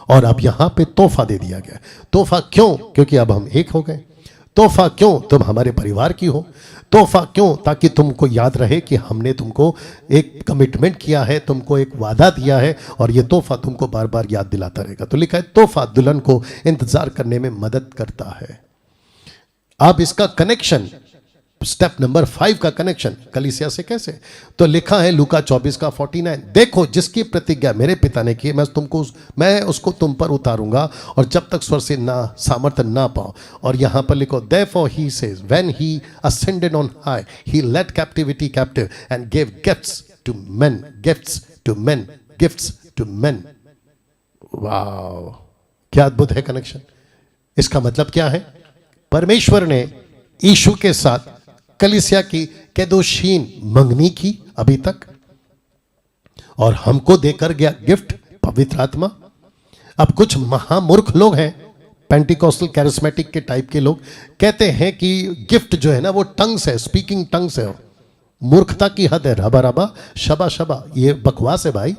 Speaker 1: और अब यहां पे तोहफा दे दिया गया। तोहफा क्यों? क्योंकि अब हम एक हो गए। तोहफा क्यों? तुम हमारे परिवार की हो। तोहफा क्यों? ताकि तुमको याद रहे कि हमने तुमको एक कमिटमेंट किया है, तुमको एक वादा दिया है, और ये तोहफा तुमको बार बार याद दिलाता रहेगा। तो लिखा है तोहफा दुल्हन को इंतजार करने में मदद करता है। अब इसका कनेक्शन, स्टेप नंबर 5 का कनेक्शन कलीसिया से कैसे? तो लिखा है लूका 24:49, देखो जिसकी प्रतिज्ञा मेरे पिता ने की मैं उसको तुम पर उतारूंगा, और जब तक स्वर से ना सामर्थ्य ना पाओ। और यहां पर लिखो therefore he says when he ascended on high he led captivity captive and gave gifts to men, gifts to men, gifts to men। वाह, क्या अद्भुत है कनेक्शन। इसका मतलब क्या है? परमेश्वर ने यीशु के साथ कलीसिया की केदुशीन मंगनी की अभी तक, और हमको देकर गया गिफ्ट पवित्र आत्मा। अब कुछ महामूर्ख लोग हैं, पेंटिकॉस्टल कैरिस्मेटिक के टाइप के लोग, कहते हैं कि गिफ्ट जो है ना वो टंग्स है, स्पीकिंग टंग्स है। मूर्खता की हद है। रबा रबा शबा शबा, ये बकवास है भाई।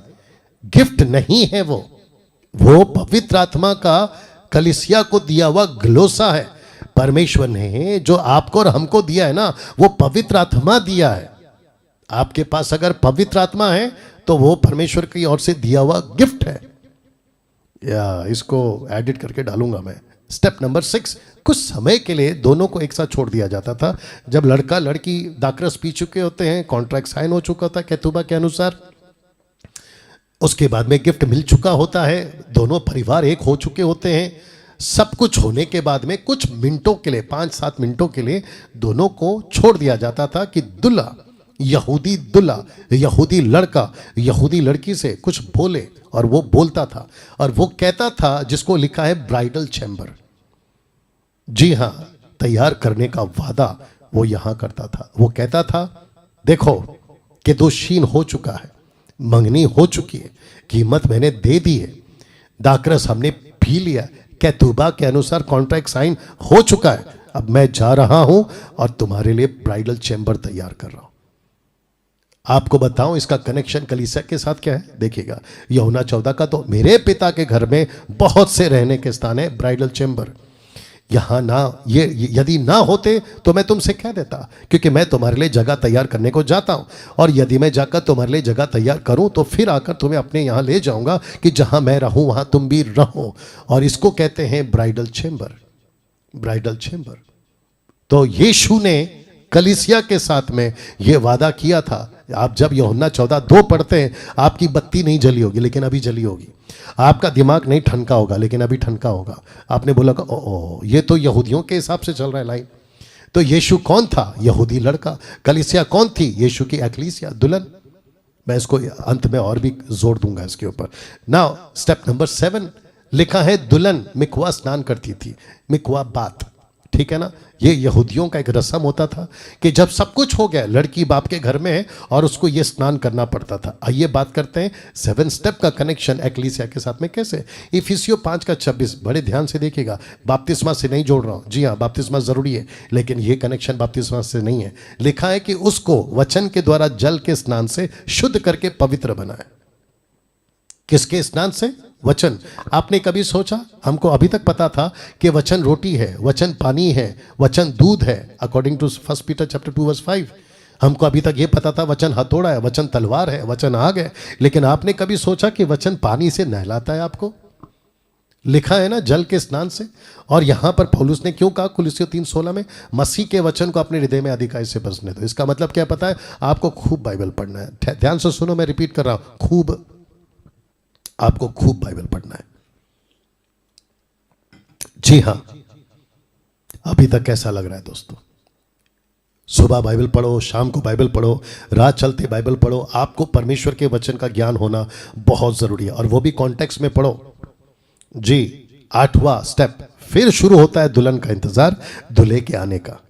Speaker 1: गिफ्ट नहीं है वो पवित्र आत्मा का कलीसिया को दिया हुआ ग्लोसा है। परमेश्वर ने जो आपको और हमको दिया है ना, वो पवित्र आत्मा दिया है। आपके पास अगर पवित्र आत्मा है तो वो परमेश्वर की ओर से दिया हुआ गिफ्ट है। या इसको एडिट करके डालूंगा मैं। स्टेप नंबर 6, कुछ समय के लिए दोनों को एक साथ छोड़ दिया जाता था। जब लड़का लड़की दाखरस पी चुके होते हैं, कॉन्ट्रैक्ट साइन हो चुका था केतुबा के अनुसार, उसके बाद में गिफ्ट मिल चुका होता है, दोनों परिवार एक हो चुके होते हैं। सब कुछ होने के बाद में कुछ मिनटों के लिए, 5-7 मिनटों के लिए दोनों को छोड़ दिया जाता था कि दुल्हा, यहूदी लड़का यहूदी लड़की से कुछ बोले, और वो बोलता था, और वो कहता था, जिसको लिखा है ब्राइडल चैम्बर। जी हाँ, तैयार करने का वादा वो यहां करता था। वो कहता था देखो केदुशीन हो चुका है, मंगनी हो चुकी है, कीमत मैंने दे दी है, दाखरस हमने पी लिया, केतुबा के अनुसार कॉन्ट्रैक्ट साइन हो चुका है, अब मैं जा रहा हूं और तुम्हारे लिए ब्राइडल चैम्बर तैयार कर रहा हूं। आपको बताऊं इसका कनेक्शन कलीसिया के साथ क्या है, देखिएगा। यूहन्ना 14 का, तो मेरे पिता के घर में बहुत से रहने के स्थान है, ब्राइडल चैम्बर। यहां ना, ये यदि ना होते तो मैं तुमसे कह देता, क्योंकि मैं तुम्हारे लिए जगह तैयार करने को जाता हूं, और यदि मैं जाकर तुम्हारे लिए जगह तैयार करूं तो फिर आकर तुम्हें अपने यहां ले जाऊंगा कि जहां मैं रहूं वहां तुम भी रहो। और इसको कहते हैं ब्राइडल चैम्बर, ब्राइडल चैम्बर। तो यीशु ने कलीसिया के साथ में यह वादा किया था। आप जब यूहन्ना 14:2 पढ़ते हैं, आपकी बत्ती नहीं जली होगी लेकिन अभी जली होगी, आपका दिमाग नहीं ठनका होगा लेकिन अभी ठनका होगा। आपने बोला ओ ये तो यहूदियों के हिसाब से चल रहा है लाइन। तो यीशु कौन था? यहूदी लड़का। कलीसिया कौन थी? यीशु की एक्लीसिया, दुल्हन। मैं इसको अंत में और भी जोर दूंगा इसके ऊपर। नाउ स्टेप नंबर 7 लिखा है, दुल्हन मिकवा स्नान करती थी। मिकवा बात, ठीक है ना। ये यहूदियों का एक रस्म होता था कि जब सब कुछ हो गया, लड़की बाप के घर में है और उसको ये स्नान करना पड़ता था। आइए बात करते हैं 7 स्टेप का कनेक्शन एक्लीसिया के साथ में कैसे। इफिसियों 5:26 बड़े ध्यान से देखिएगा। बपतिस्मा से नहीं जोड़ रहा हूं, जी हाँ बपतिस्मा जरूरी है, लेकिन ये कनेक्शन बपतिस्मा से नहीं है। लिखा है कि उसको वचन के द्वारा जल के स्नान से शुद्ध करके पवित्र बनाए। किसके स्नान से? वचन। आपने कभी सोचा, हमको अभी तक पता था कि वचन रोटी है, वचन पानी है, वचन दूध है, अकॉर्डिंग टू 1 पीटर चैप्टर 2:5। हमको अभी तक ये पता था वचन हथौड़ा है, वचन तलवार है, वचन आग है। लेकिन आपने कभी सोचा कि वचन पानी से नहलाता है आपको? लिखा है ना जल के स्नान से। और यहां पर पौलुस ने क्यों कहा कुलुस्सियों 3:16 में, मसीह के वचन को अपने हृदय में अधिकाई से बसने दो। इसका मतलब क्या पता है? आपको खूब बाइबल पढ़ना है। ध्यान से सुनो, मैं रिपीट कर रहा हूं, खूब, आपको खूब बाइबल पढ़ना है। जी हां, अभी तक कैसा लग रहा है दोस्तों? सुबह बाइबल पढ़ो, शाम को बाइबल पढ़ो, रात चलते बाइबल पढ़ो। आपको परमेश्वर के वचन का ज्ञान होना बहुत जरूरी है, और वो भी कॉन्टेक्स्ट में पढ़ो। जी, 8वां स्टेप फिर शुरू होता है दुल्हन का इंतजार, दूल्हे के आने का।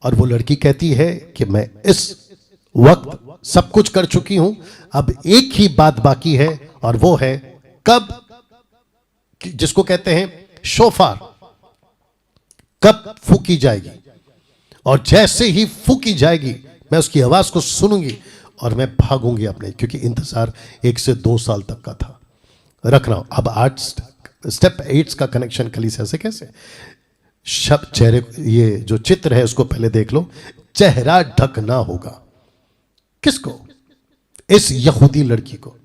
Speaker 1: और वो लड़की कहती है कि मैं इस वक्त सब कुछ कर चुकी हूं, अब एक ही बात बाकी है, और वो है कब, जिसको कहते हैं शोफार, कब फूकी जाएगी। और जैसे ही फूकी जाएगी मैं उसकी आवाज को सुनूंगी और मैं भागूंगी अपने, क्योंकि इंतजार 1 से 2 साल तक का था। रख रहा हूं। अब 8 स्टेप 8 का कनेक्शन कलीसिया से कैसे। शब्द चेहरे, ये जो चित्र है उसको पहले देख लो। चेहरा ढकना होगा। किसको? इस यहूदी लड़की को।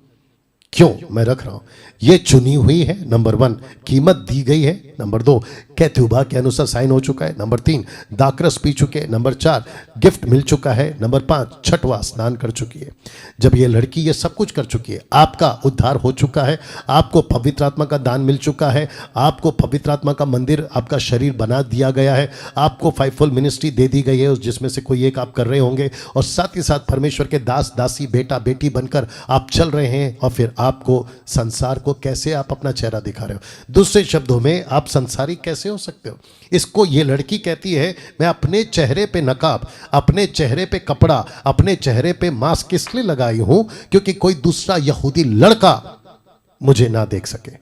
Speaker 1: क्यों? मैं रख रहा हूं। ये चुनी हुई है, नंबर 1, कीमत दी गई है, नंबर 2, कैथुबा के अनुसार साइन हो चुका है, नंबर 3, दाकरस पी चुके, नंबर 4, गिफ्ट मिल चुका है, नंबर 5, छठवां स्नान कर चुकी है। जब ये लड़की ये सब कुछ कर चुकी है, आपका उद्धार हो चुका है, आपको पवित्र आत्मा का दान मिल चुका है, आपको पवित्र आत्मा का मंदिर, आपका शरीर बना दिया गया है, आपको 5-fold मिनिस्ट्री दे दी गई है, जिसमें से कोई एक आप कर रहे होंगे, और साथ ही साथ परमेश्वर के दास दासी, बेटा बेटी बनकर आप चल रहे हैं। और फिर आपको संसार को कैसे आप अपना चेहरा दिखा रहे हो। दूसरे शब्दों में, आप संसारी कैसे हो सकते हो? इसको ये लड़की कहती है, मैं अपने चेहरे पे नकाब, अपने चेहरे पे कपड़ा, अपने चेहरे पे मास्क इसलिए लगाई हूं क्योंकि कोई दूसरा यहूदी लड़का मुझे ना देख सके।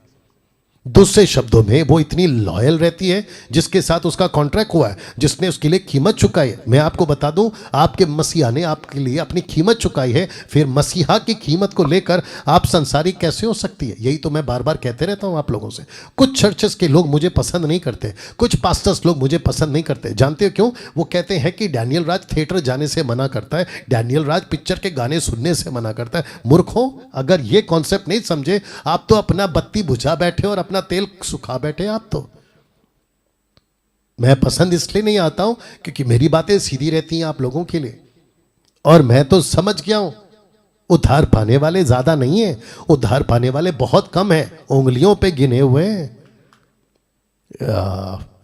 Speaker 1: दूसरे शब्दों में, वो इतनी लॉयल रहती है जिसके साथ उसका कॉन्ट्रैक्ट हुआ है, जिसने उसके लिए कीमत चुकाई है। मैं आपको बता दूं, आपके मसीहा ने आपके लिए अपनी कीमत चुकाई है। फिर मसीहा की कीमत को लेकर आप संसारी कैसे हो सकती है? यही तो मैं बार बार कहते रहता हूं आप लोगों से। कुछ चर्चेस के लोग मुझे पसंद नहीं करते, कुछ पास्टर्स लोग मुझे पसंद नहीं करते। जानते हो क्यों? वो कहते हैं कि डैनियल राज थिएटर जाने से मना करता है, डैनियल राज पिक्चर के गाने सुनने से मना करता है। मूर्खों, अगर ये कॉन्सेप्ट नहीं समझे, आप तो अपना बत्ती बुझा बैठे और अपना तेल सुखा बैठे। आप तो, मैं पसंद इसलिए नहीं आता हूं क्योंकि मेरी बातें सीधी रहती हैं आप लोगों के लिए, और मैं तो समझ गया हूं उद्धार पाने वाले ज्यादा नहीं है, उद्धार पाने वाले बहुत कम है, उंगलियों पे गिने हुए हैं।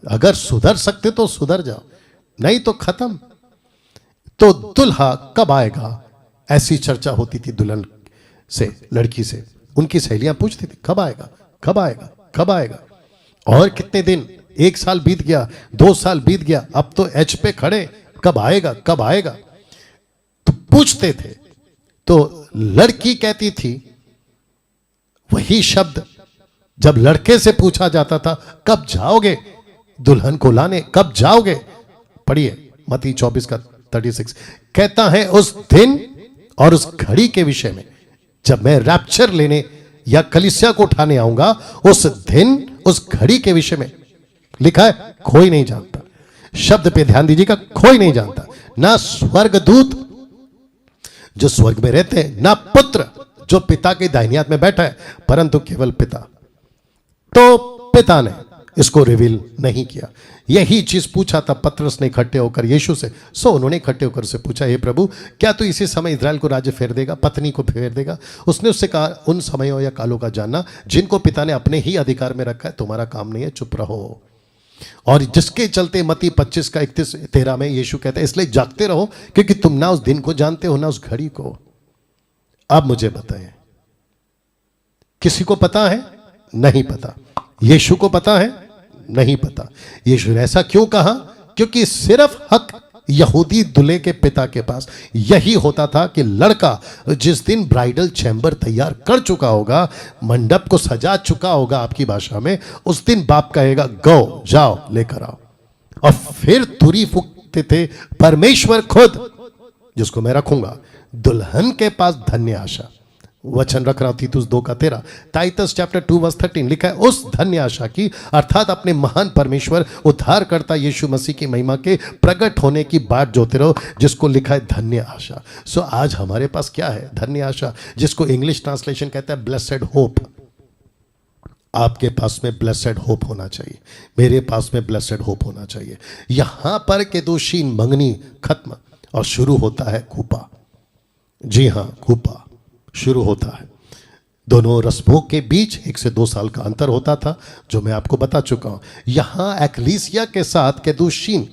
Speaker 1: अगर सुधर सकते तो सुधर जाओ, नहीं तो खत्म। तो दुल्हा कब आएगा, ऐसी चर्चा होती थी दुल्हन से, लड़की से। उनकी सहेलियां पूछती थी कब आएगा, कब आएगा, कब आएगा। और कितने दिन, 1 साल बीत गया, 2 साल बीत गया, अब तो एच पे खड़े, कब आएगा, कब आएगा, तो पूछते थे। तो लड़की कहती थी वही शब्द जब लड़के से पूछा जाता था, कब जाओगे दुल्हन को लाने, कब जाओगे। पढ़िए मत्ती 24:36, कहता है उस दिन और उस घड़ी के विषय में जब मैं रैप्चर लेने या कलीसिया को उठाने आऊंगा, उस दिन उस घड़ी के विषय में लिखा है कोई नहीं जानता। शब्द पे ध्यान दीजिएगा, कोई नहीं जानता, ना स्वर्गदूत जो स्वर्ग में रहते हैं, ना पुत्र जो पिता के दाहिनी हाथ में बैठा है, परंतु केवल पिता। तो पिता ने इसको रिवील नहीं किया। यही चीज पूछा था पतरस ने इकट्ठे होकर यीशु से। सो उन्होंने इकट्ठे होकर से पूछा, हे प्रभु, क्या तू इसी समय इजराइल को राज्य फेर देगा, पत्नी को फेर देगा? उसने उससे कहा, उन समयों या कालों का जानना जिनको पिता ने अपने ही अधिकार में रखा है तुम्हारा काम नहीं है, चुप रहो। और जिसके चलते मत्ती 25:31-13 में यीशु कहते हैं, इसलिए जागते रहो क्योंकि तुम ना उस दिन को जानते हो ना उस घड़ी को। अब मुझे बताएं, किसी को पता है? नहीं पता। यीशु को पता है? नहीं पता। यीशु ने ऐसा क्यों कहा? क्योंकि सिर्फ हक यहूदी दूल्हे के पिता के पास यही होता था कि लड़का जिस दिन ब्राइडल चैम्बर तैयार कर चुका होगा, मंडप को सजा चुका होगा आपकी भाषा में, उस दिन बाप कहेगा गो, जाओ लेकर आओ। और फिर तुरी फूंकते थे परमेश्वर खुद, जिसको मैं रखूंगा दुल्हन के पास धन्य आशा। वचन रख रहा तीतुस 2:13, टाइटस चैप्टर 2:13 लिखा है, उस धन्य आशा की, अर्थात अपने महान परमेश्वर उद्धारकर्ता यीशु मसीह की महिमा के प्रकट होने की बात जोते रहो, जिसको लिखा है धन्य आशा। सो आज हमारे पास क्या है? धन्य आशा, जिसको इंग्लिश ट्रांसलेशन कहता है ब्लेसेड होप। आपके पास में ब्लेसेड होप होना चाहिए, मेरे पास में ब्लेसेड होप होना चाहिए। यहां पर केदोशीन मंगनी खत्म और शुरू होता है खूपा। जी हां, खूपा शुरू होता है। दोनों रस्मों के बीच 1 से 2 साल का अंतर होता था, जो मैं आपको बता चुका हूं। यहां एक्लीसिया के साथ केदुशीन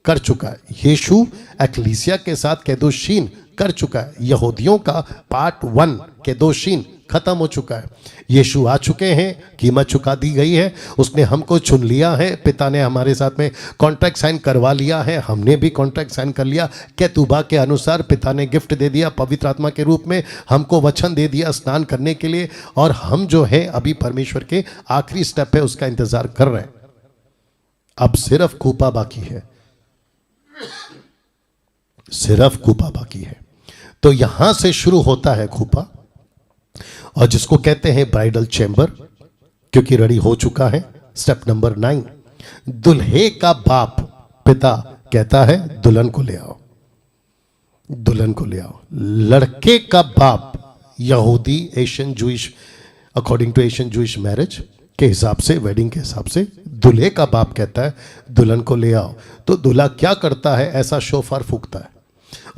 Speaker 1: कर चुका है, यीशु एक्लीसिया के साथ केदुशीन कर चुका है। यहूदियों का पार्ट 1 केदुशीन खत्म हो चुका है। यीशु आ चुके हैं, कीमत चुका दी गई है, उसने हमको चुन लिया है, पिता ने हमारे साथ में कॉन्ट्रैक्ट साइन करवा लिया है, हमने भी कॉन्ट्रैक्ट साइन कर लिया। केतुबा के अनुसार पिता ने गिफ्ट दे दिया पवित्र आत्मा के रूप में, हमको वचन दे दिया स्नान करने के लिए, और हम जो है अभी परमेश्वर के आखिरी स्टेप पे उसका इंतजार कर रहे हैं। अब सिर्फ खूपा बाकी है, सिर्फ खूपा बाकी है। तो यहां से शुरू होता है खूपा, और जिसको कहते हैं ब्राइडल चैम्बर, क्योंकि रेडी हो चुका है। स्टेप नंबर 9, दुल्हे का बाप पिता कहता है दुल्हन को ले आओ, दुल्हन को ले आओ। लड़के का बाप यहूदी Asian Jewish, according to Asian Jewish marriage के हिसाब से, वेडिंग के हिसाब से, दुल्हे का बाप कहता है दुल्हन को ले आओ। तो दूल्हा क्या करता है? ऐसा शोफार फूंकता है,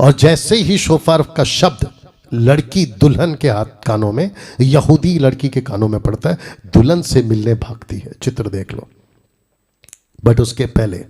Speaker 1: और जैसे ही शोफार का शब्द लड़की दुल्हन के हाथ कानों में, यहूदी लड़की के कानों में पड़ता है, दुल्हन से मिलने भागती है। चित्र देख लो। बट उसके पहले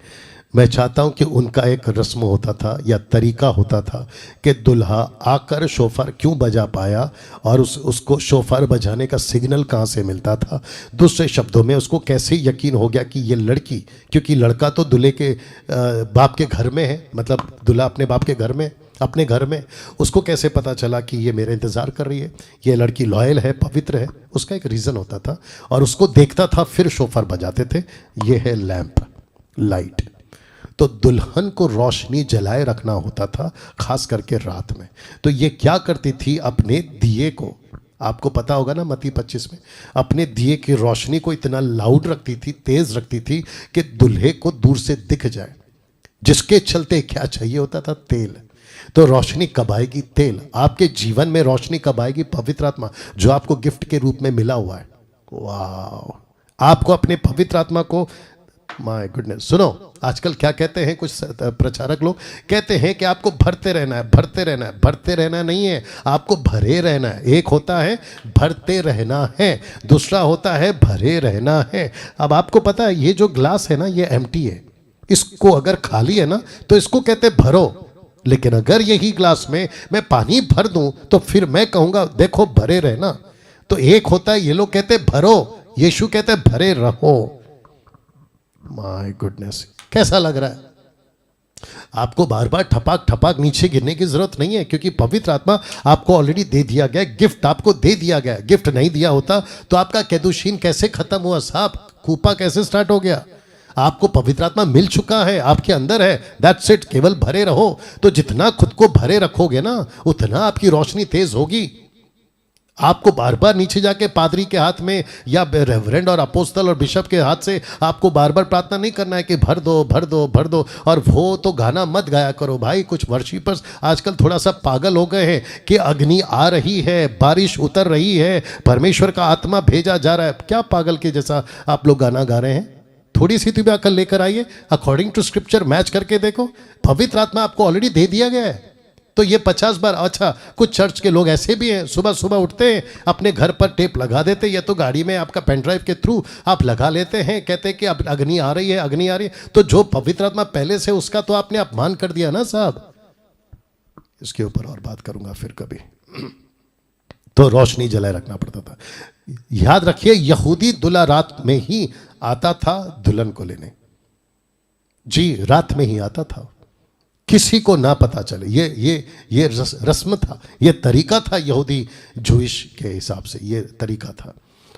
Speaker 1: मैं चाहता हूं कि उनका एक रस्म होता था या तरीका होता था कि दुल्हा आकर शोफार क्यों बजा पाया, और उसको शोफार बजाने का सिग्नल कहाँ से मिलता था। दूसरे शब्दों में उसको कैसे यकीन हो गया कि ये लड़की, क्योंकि लड़का तो दूल्हे के बाप के घर में है, मतलब दूल्हा अपने बाप के घर में, अपने घर में, उसको कैसे पता चला कि ये मेरा इंतज़ार कर रही है, ये लड़की लॉयल है, पवित्र है। उसका एक रीज़न होता था, और उसको देखता था, फिर शोफार बजाते थे। ये है लैंप, लाइट। तो दुल्हन को रोशनी जलाए रखना होता था, खास करके रात में। तो ये क्या करती थी? अपने दिए को, आपको पता होगा ना मत्ती 25 में, अपने दिए की रोशनी को इतना लाउड रखती थी, तेज रखती थी कि दूल्हे को दूर से दिख जाए, जिसके चलते क्या चाहिए होता था? तेल। तो रोशनी कब आएगी? तेल। आपके जीवन में रोशनी कब आएगी? पवित्र आत्मा, जो आपको गिफ्ट के रूप में मिला हुआ है। वाह! आपको अपने पवित्र आत्मा को, माय गुडनेस, सुनो, आजकल क्या कहते हैं कुछ प्रचारक लोग, कहते हैं कि आपको भरते रहना है, भरते रहना है। भरते रहना नहीं है, आपको भरे रहना है। एक होता है भरते रहना है, दूसरा होता है भरे रहना है। अब आपको पता है ये जो ग्लास है ना, ये एम्प्टी है, इसको अगर खाली है ना तो इसको कहते भरो। लेकिन अगर यही ग्लास में मैं पानी भर दूं तो फिर मैं कहूंगा देखो भरे रहना। तो एक होता है, ये लोग कहते भरो, यीशु कहते भरे रहो। माय गुडनेस, कैसा लग रहा है? आपको बार बार ठपाक ठपाक नीचे गिरने की जरूरत नहीं है, क्योंकि पवित्र आत्मा आपको ऑलरेडी दे दिया गया, गिफ्ट आपको दे दिया गया। गिफ्ट नहीं दिया होता तो आपका केदुशीन कैसे खत्म हुआ साहब? खूपा कैसे स्टार्ट हो गया? आपको पवित्र आत्मा मिल चुका है, आपके अंदर है, दैट्स इट। केवल भरे रहो। तो जितना खुद को भरे रखोगे ना, उतना आपकी रोशनी तेज होगी। आपको बार बार नीचे जाके पादरी के हाथ में या रेवरेंड और अपोस्तल और बिशप के हाथ से आपको बार बार प्रार्थना नहीं करना है कि भर दो भर दो भर दो। और वो तो गाना मत गाया करो भाई। कुछ वर्शिपर्स आजकल थोड़ा सा पागल हो गए हैं कि अग्नि आ रही है, बारिश उतर रही है, परमेश्वर का आत्मा भेजा जा रहा है। क्या पागल के जैसा आप लोग गाना गा रहे हैं? थोड़ी सी तो भी अकल लेकर आइए, अकॉर्डिंग टू स्क्रिप्चर मैच करके देखो। पवित्र आत्मा आपको ऑलरेडी दे दिया गया है। तो ये 50 बार, अच्छा कुछ चर्च के लोग ऐसे भी हैं, सुबह सुबह उठते हैं, अपने घर पर टेप लगा देते, या तो गाड़ी में आपका पेन ड्राइव के थ्रू आप लगा लेते हैं, कहते हैं कि अब अग्नि आ रही है, अग्नि आ रही है। तो जो पवित्र आत्मा पहले से, उसका तो आपने अपमान कर दिया ना साहब। इसके ऊपर और बात करूंगा फिर कभी। तो रोशनी जलाए रखना पड़ता था। याद रखिए, यहूदी दूल्हा रात में ही आता था दुल्हन को लेने, जी रात में ही आता था, किसी को ना पता चले। ये रस्म था, ये तरीका था यहूदी जूइश के हिसाब से, ये तरीका था।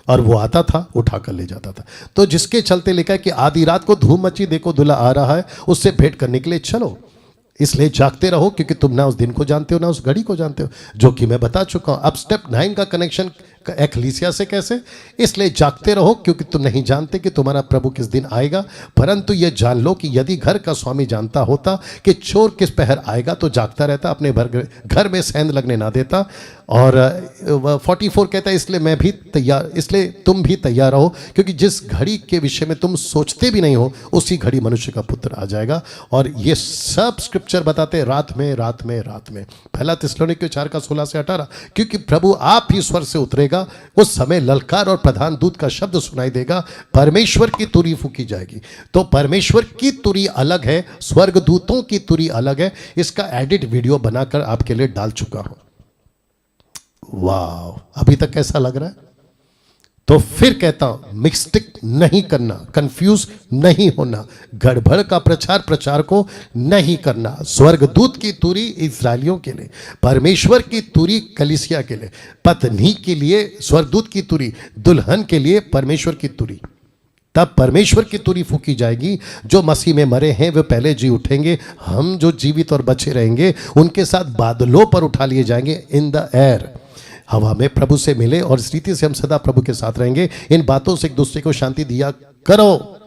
Speaker 1: और वो आता था, उठा कर ले जाता था। तो जिसके चलते लिखा है कि आधी रात को धूम मची, देखो दूल्हा आ रहा है, उससे भेंट करने के लिए चलो। इसलिए जागते रहो, क्योंकि तुम ना उस दिन को जानते हो ना उस घड़ी को जानते हो, जो कि मैं बता चुका हूं। अब स्टेप 9 का कनेक्शन एक्लीसिया से कैसे? इसलिए जागते रहो, क्योंकि तुम नहीं जानते कि तुम्हारा प्रभु किस दिन आएगा। परंतु यह जान लो कि यदि घर का स्वामी जानता होता कि चोर किस पहर आएगा, तो जागता रहता, अपने घर में सेंध लगने ना देता। और 44 कहता है, इसलिए मैं भी तैयार, इसलिए तुम भी तैयार रहो, क्योंकि जिस घड़ी के विषय में तुम सोचते भी नहीं हो, उसी घड़ी मनुष्य का पुत्र आ जाएगा। और ये सब स्क्रिप्चर बताते रात में, रात में, रात में। पहला थिस्सलुनीकियों 4 का 16 से 18, क्योंकि प्रभु आप ही स्वर से उतरेगा, उस समय ललकार और प्रधान दूत का शब्द सुनाई देगा, परमेश्वर की तुरी फूकी जाएगी। तो परमेश्वर की तुरी अलग है, स्वर्गदूतों की तुरी अलग है। इसका एडिट वीडियो बनाकर आपके लिए डाल चुका हूं। वाह, अभी तक कैसा लग रहा है? तो फिर कहता हूं, मिस्टेक नहीं करना, कंफ्यूज नहीं होना, गड़बड़ का प्रचार को नहीं करना। स्वर्गदूत की तुरी इस्राएलियों के लिए, परमेश्वर की तुरी कलीसिया के लिए, पत्नी के लिए स्वर्गदूत की तुरी, दुल्हन के लिए परमेश्वर की तुरी। तब परमेश्वर की तुरी फूकी जाएगी। जो मसीह में मरे हैं वे पहले जी उठेंगे, हम जो जीवित और बचे रहेंगे उनके साथ बादलों पर उठा लिए जाएंगे, इन द एयर, हवा में प्रभु से मिले, और इस रीति से हम सदा प्रभु के साथ रहेंगे। इन बातों से एक दूसरे को शांति दिया करो।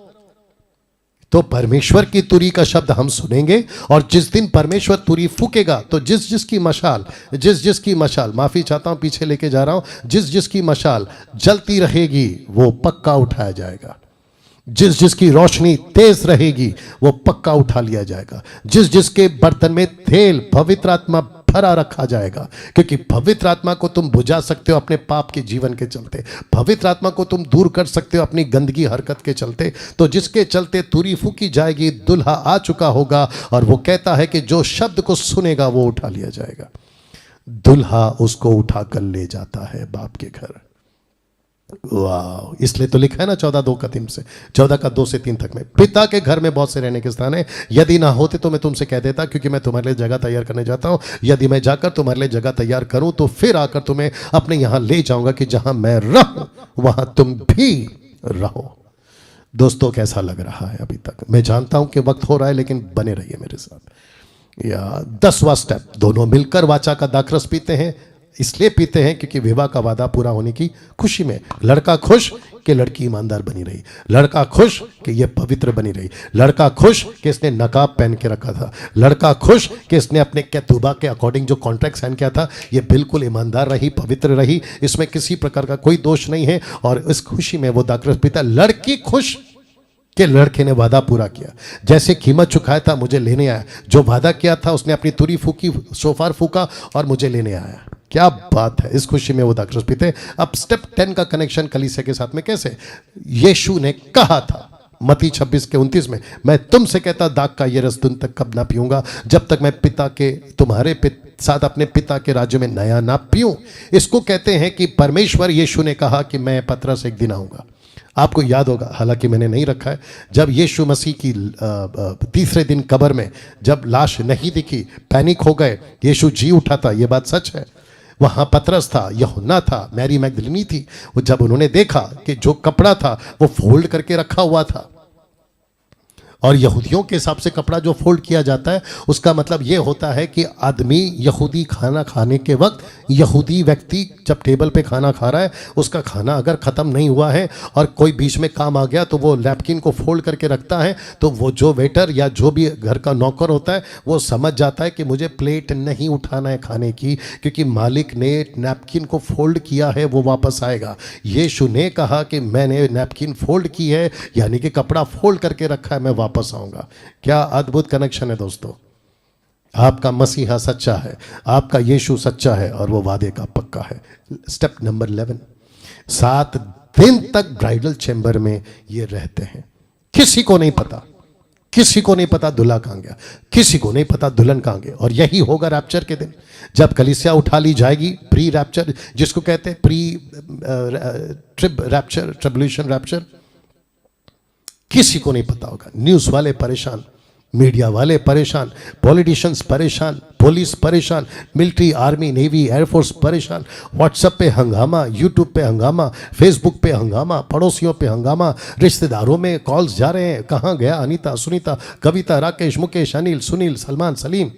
Speaker 1: तो परमेश्वर की तुरी का शब्द हम सुनेंगे, और जिस दिन परमेश्वर तुरी फूकेगा, तो जिस जिसकी मशाल, माफी चाहता हूं पीछे लेके जा रहा हूं, जिस जिसकी मशाल जलती रहेगी वो पक्का उठाया जाएगा। जिस जिसकी रोशनी तेज रहेगी वो पक्का उठा लिया जाएगा। जिस जिसके बर्तन में तेल पवित्र आत्मा भरा रखा जाएगा, क्योंकि पवित्र आत्मा को तुम बुझा सकते हो अपने पाप के जीवन के चलते, पवित्र आत्मा को तुम दूर कर सकते हो अपनी गंदगी हरकत के चलते। तो जिसके चलते तुरी फूकी जाएगी, दुल्हा आ चुका होगा, और वो कहता है कि जो शब्द को सुनेगा वो उठा लिया जाएगा। दुल्हा उसको उठा कर ले जाता है बाप के घर। वाह, इसलिए तो लिखा है ना 14 का 2 से 3 तक में, पिता के घर में बहुत से रहने के स्थान है, यदि ना होते तो मैं तुमसे कह देता, क्योंकि मैं तुम्हारे लिए जगह तैयार करने जाता हूं। यदि मैं जाकर तुम्हारे लिए जगह तैयार करूं तो फिर आकर तुम्हें अपने यहां ले जाऊंगा, कि जहां मैं रहूं वहां तुम भी रहो। दोस्तों, कैसा लग रहा है अभी तक? मैं जानता हूं कि वक्त हो रहा है, लेकिन बने रहिए मेरे साथ। या 10वां स्टेप, दोनों मिलकर वाचा का दाखरस पीते हैं। इसलिए पीते हैं क्योंकि विवाह का वादा पूरा होने की खुशी में। लड़का खुश कि लड़की ईमानदार बनी रही, लड़का खुश कि ये पवित्र बनी रही, लड़का खुश कि इसने नकाब पहन के रखा था, लड़का खुश कि इसने अपने कैतुबा के अकॉर्डिंग जो कॉन्ट्रैक्ट साइन किया था, ये बिल्कुल ईमानदार रही, पवित्र रही, इसमें किसी प्रकार का कोई दोष नहीं है। और इस खुशी में वो दाखरस पीता। लड़की खुश कि लड़के ने वादा पूरा किया, जैसे कीमत चुकाया था मुझे लेने आया, जो वादा किया था उसने अपनी तुरी फूकी, शोफार फूका और मुझे लेने आया। क्या बात है! इस खुशी में वो दाखरस पीते। अब स्टेप 10 का कनेक्शन कलीसिया के साथ में कैसे? यीशु ने कहा था मत्ती 26:29 में, मैं तुमसे कहता दाख का ये रस तुम तक कब ना पीऊंगा, जब तक मैं तुम्हारे साथ अपने पिता के राज्य में नया ना पीऊं। इसको कहते हैं कि परमेश्वर, यीशु ने कहा कि मैं पतरस एक दिन आऊंगा। आपको याद होगा, हालांकि मैंने नहीं रखा है, जब यीशु मसीह की तीसरे दिन कब्र में जब लाश नहीं दिखी, पैनिक हो गए, यीशु जी उठा था, ये बात सच है। वहाँ पतरस था, यूहन्ना था, मैरी मैगदलिनी थी। वो जब उन्होंने देखा कि जो कपड़ा था वो फोल्ड करके रखा हुआ था, और यहूदियों के हिसाब से कपड़ा जो फोल्ड किया जाता है उसका मतलब ये होता है कि आदमी यहूदी खाना खाने के वक्त, यहूदी व्यक्ति जब टेबल पे खाना खा रहा है, उसका खाना अगर ख़त्म नहीं हुआ है और कोई बीच में काम आ गया तो वो नैपकिन को फोल्ड करके रखता है। तो वो जो वेटर या जो भी घर का नौकर होता है वो समझ जाता है कि मुझे प्लेट नहीं उठाना है खाने की, क्योंकि मालिक ने नैपकिन को फोल्ड किया है, वो वापस आएगा। यीशु ने कहा कि मैंने नैपकिन फोल्ड की है, यानी कि कपड़ा फोल्ड करके रखा है, मैं वापस आऊंगा। क्या अद्भुत कनेक्शन है दोस्तों! आपका मसीहा सच्चा है, आपका यीशु सच्चा है, और वो वादे का पक्का है। स्टेप नंबर 11, 7 दिन तक ब्राइडल चैम्बर में ये रहते हैं। किसी को नहीं पता, किसी को नहीं पता दूल्हा कहां गया, किसी को नहीं पता दुल्हन कहां गया। और यही होगा रैप्चर के दिन, जब कलीसिया उठा ली जाएगी। प्री रैप्चर जिसको कहते हैं, pre trib rapture, tribulation rapture, किसी को नहीं पता होगा। न्यूज़ वाले परेशान, मीडिया वाले परेशान, पॉलिटिशियंस परेशान, पुलिस परेशान, मिलिट्री, आर्मी, नेवी, एयरफोर्स परेशान, व्हाट्सएप पे हंगामा, यूट्यूब पे हंगामा, फेसबुक पे हंगामा, पड़ोसियों पे हंगामा, रिश्तेदारों में कॉल्स जा रहे हैं, कहाँ गया अनीता, सुनीता, कविता, राकेश, मुकेश, अनिल, सुनील, सलमान, सलीम,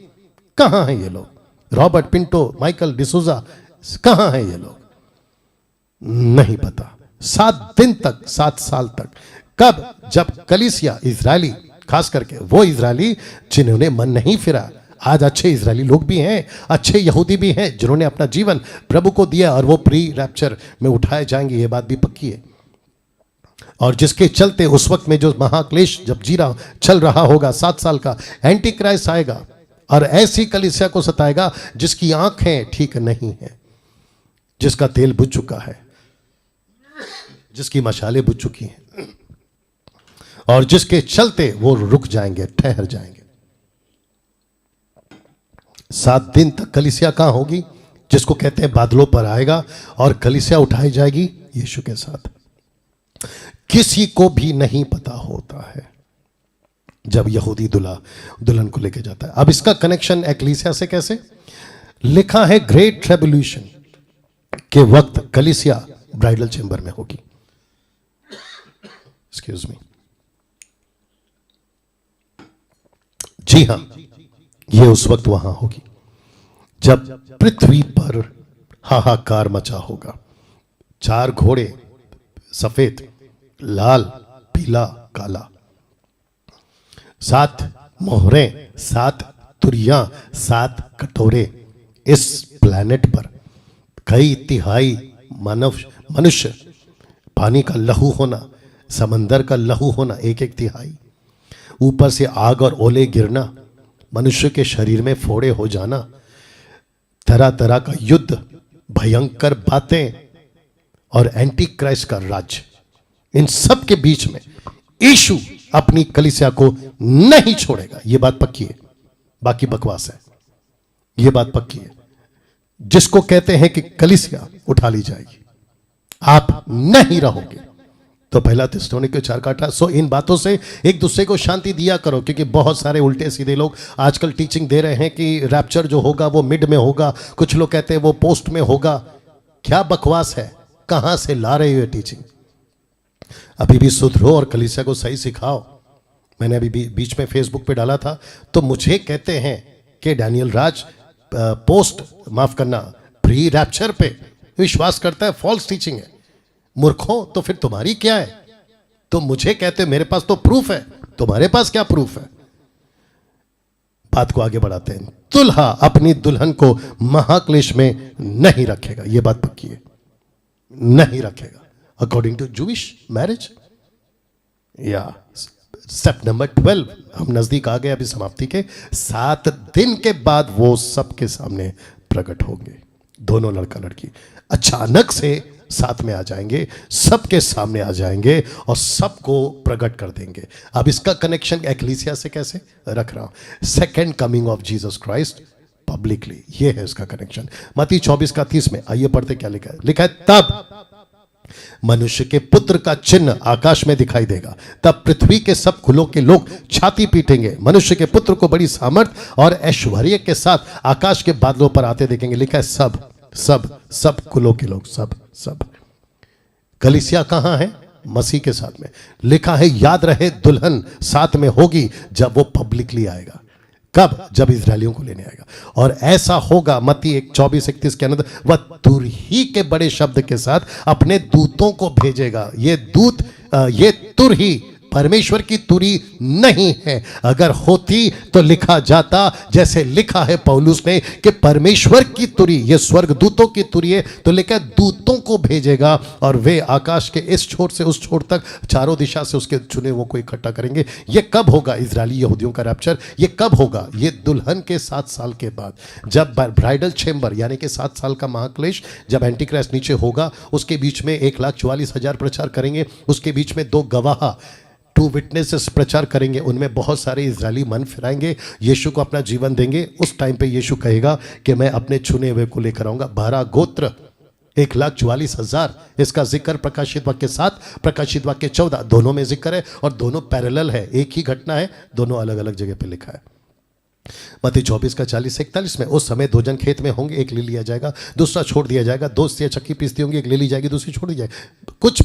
Speaker 1: कहाँ हैं ये लोग? रॉबर्ट पिंटो, माइकल डिसूजा, कहाँ हैं ये लोग? नहीं पता। 7 दिन तक, 7 साल तक। कब? जब कलीसिया, इजरायली, खास करके वो इजरायली जिन्होंने मन नहीं फिरा। आज अच्छे इजरायली लोग भी हैं, अच्छे यहूदी भी हैं जिन्होंने अपना जीवन प्रभु को दिया और वो प्री रैप्चर में उठाए जाएंगे, ये बात भी पक्की है। और जिसके चलते उस वक्त में जो महाक्लेश जब चल रहा होगा 7 साल का, एंटी क्राइस्ट आएगा और ऐसी कलीसिया को सताएगा जिसकी आंखें ठीक नहीं है, जिसका तेल बुझ चुका है, जिसकी मशालें बुझ चुकी हैं, और जिसके चलते वो रुक जाएंगे, ठहर जाएंगे। 7 दिन तक कलीसिया कहां होगी? जिसको कहते हैं बादलों पर आएगा और कलीसिया उठाई जाएगी यीशु के साथ। किसी को भी नहीं पता होता है जब यहूदी दुल्हन को लेके जाता है। अब इसका कनेक्शन एक्लीसिया से कैसे? लिखा है ग्रेट ट्रिब्यूलेशन के वक्त कलीसिया ब्राइडल चेंबर में होगी। Excuse me. जी हां, यह उस वक्त वहां होगी जब पृथ्वी पर हाहाकार मचा होगा। 4 घोड़े, सफेद, लाल, पीला, काला, 7 मोहरें, 7 तुरियां, 7 कटोरे। इस प्लैनेट पर कई तिहाई मनुष्य, पानी का लहू होना, समंदर का लहू होना, 1 तिहाई, ऊपर से आग और ओले गिरना, मनुष्य के शरीर में फोड़े हो जाना, तरह तरह का युद्ध, भयंकर बातें और एंटी क्राइस्ट का राज्य। इन सब के बीच में यीशु अपनी कलीसिया को नहीं छोड़ेगा। यह बात पक्की है, बाकी बकवास है। यह बात पक्की है। जिसको कहते हैं कि कलीसिया उठा ली जाएगी, आप नहीं रहोगे। तो पहला थिस्सलुनीके 4 का 18। सो इन बातों से एक दूसरे को शांति दिया करो, क्योंकि बहुत सारे उल्टे सीधे लोग आजकल टीचिंग दे रहे हैं कि रैप्चर जो होगा वो मिड में होगा, कुछ लोग कहते हैं वो पोस्ट में होगा। क्या बकवास है? कहां से ला रहे हो ये टीचिंग? अभी भी सुधरो और कलीसिया को सही सिखाओ। मैंने अभी बीच में फेसबुक पे डाला था, तो मुझे कहते हैं कि डैनियल राज पोस्ट, माफ करना, प्री रैप्चर पे विश्वास करता है। फॉल्स टीचिंग है। मूर्खों, तो फिर तुम्हारी क्या है? तो मुझे कहते मेरे पास तो प्रूफ है, तुम्हारे पास क्या प्रूफ है? बात को आगे बढ़ाते हैं। दुल्हा अपनी दुल्हन को महाक्लेश में नहीं रखेगा, यह बात पक्की है, नहीं रखेगा। अकॉर्डिंग टू जूइश मैरिज, या स्टेप नंबर 12, हम नजदीक आ गए अभी समाप्ति के। 7 दिन के बाद वो सबके सामने प्रकट होंगे। दोनों लड़का लड़की अचानक से साथ में आ जाएंगे, सबके सामने आ जाएंगे और सबको प्रकट कर देंगे। अब इसका कनेक्शन एक्लीसिया से कैसे रख रहा हूं? Second coming of Jesus Christ publicly, ये है इसका कनेक्शन। मत्ती 24 का 30 में आइए पढ़ते क्या लिखा है। लिखा है, तब मनुष्य के पुत्र का चिन्ह आकाश में दिखाई देगा, तब पृथ्वी के सब कुलों के लोग छाती पीटेंगे, मनुष्य के पुत्र को बड़ी सामर्थ और ऐश्वर्य के साथ आकाश के बादलों पर आते देखेंगे। लिखा है सब सब सब कुलों के लोग, सब सब। कलीसिया कहां है? मसीह के साथ में। लिखा है, याद रहे दुल्हन साथ में होगी जब वो पब्लिकली आएगा। कब? जब इजरायलियों को लेने आएगा। और ऐसा होगा, मत्ती 1:24-31 के अंदर, वह तुरही के बड़े शब्द के साथ अपने दूतों को भेजेगा। ये दूत, ये तुरही परमेश्वर की तुरी नहीं है। अगर होती तो लिखा जाता, जैसे लिखा है पौलुस ने कि परमेश्वर की तुरी, ये स्वर्गदूतों की तुरी है, तो लिखा दूतों को भेजेगा और वे आकाश के इस छोर से उस छोर तक चारों दिशा से उसके चुने हुओं को इकट्ठा करेंगे। ये कब होगा इजरायली यहूदियों का रैप्चर? ये कब होगा? ये दुल्हन के 7 साल के बाद, जब ब्राइडल चेंबर यानी कि 7 साल का महाक्लेश, जब एंटीक्राइस्ट नीचे होगा, उसके बीच में 1,44,000 प्रचार करेंगे, उसके बीच में 2 गवाह, 2 विटनेसेस प्रचार करेंगे, उनमें बहुत सारे इजरायली मन फिराएंगे, यीशु को अपना जीवन देंगे। उस टाइम पे यीशु कहेगा कि मैं अपने चुने हुए को लेकर आऊंगा। 12 गोत्र 1,44,000 इसका जिक्र प्रकाशित वाक्य 7, प्रकाशित वाक्य 14 दोनों में जिक्र है और दोनों पैरेलल है, एक ही घटना है, दोनों अलग अलग जगह पे लिखा है। मत्ती 24 का 40 से 41 में उस समय 2 जन खेत में होंगे, एक ले लिया जाएगा दूसरा छोड़ दिया जाएगा, 2 स्त्रियां चक्की पीसती होंगी, एक ले ली जाएगी दूसरी छोड़ दी जाएगी। कुछ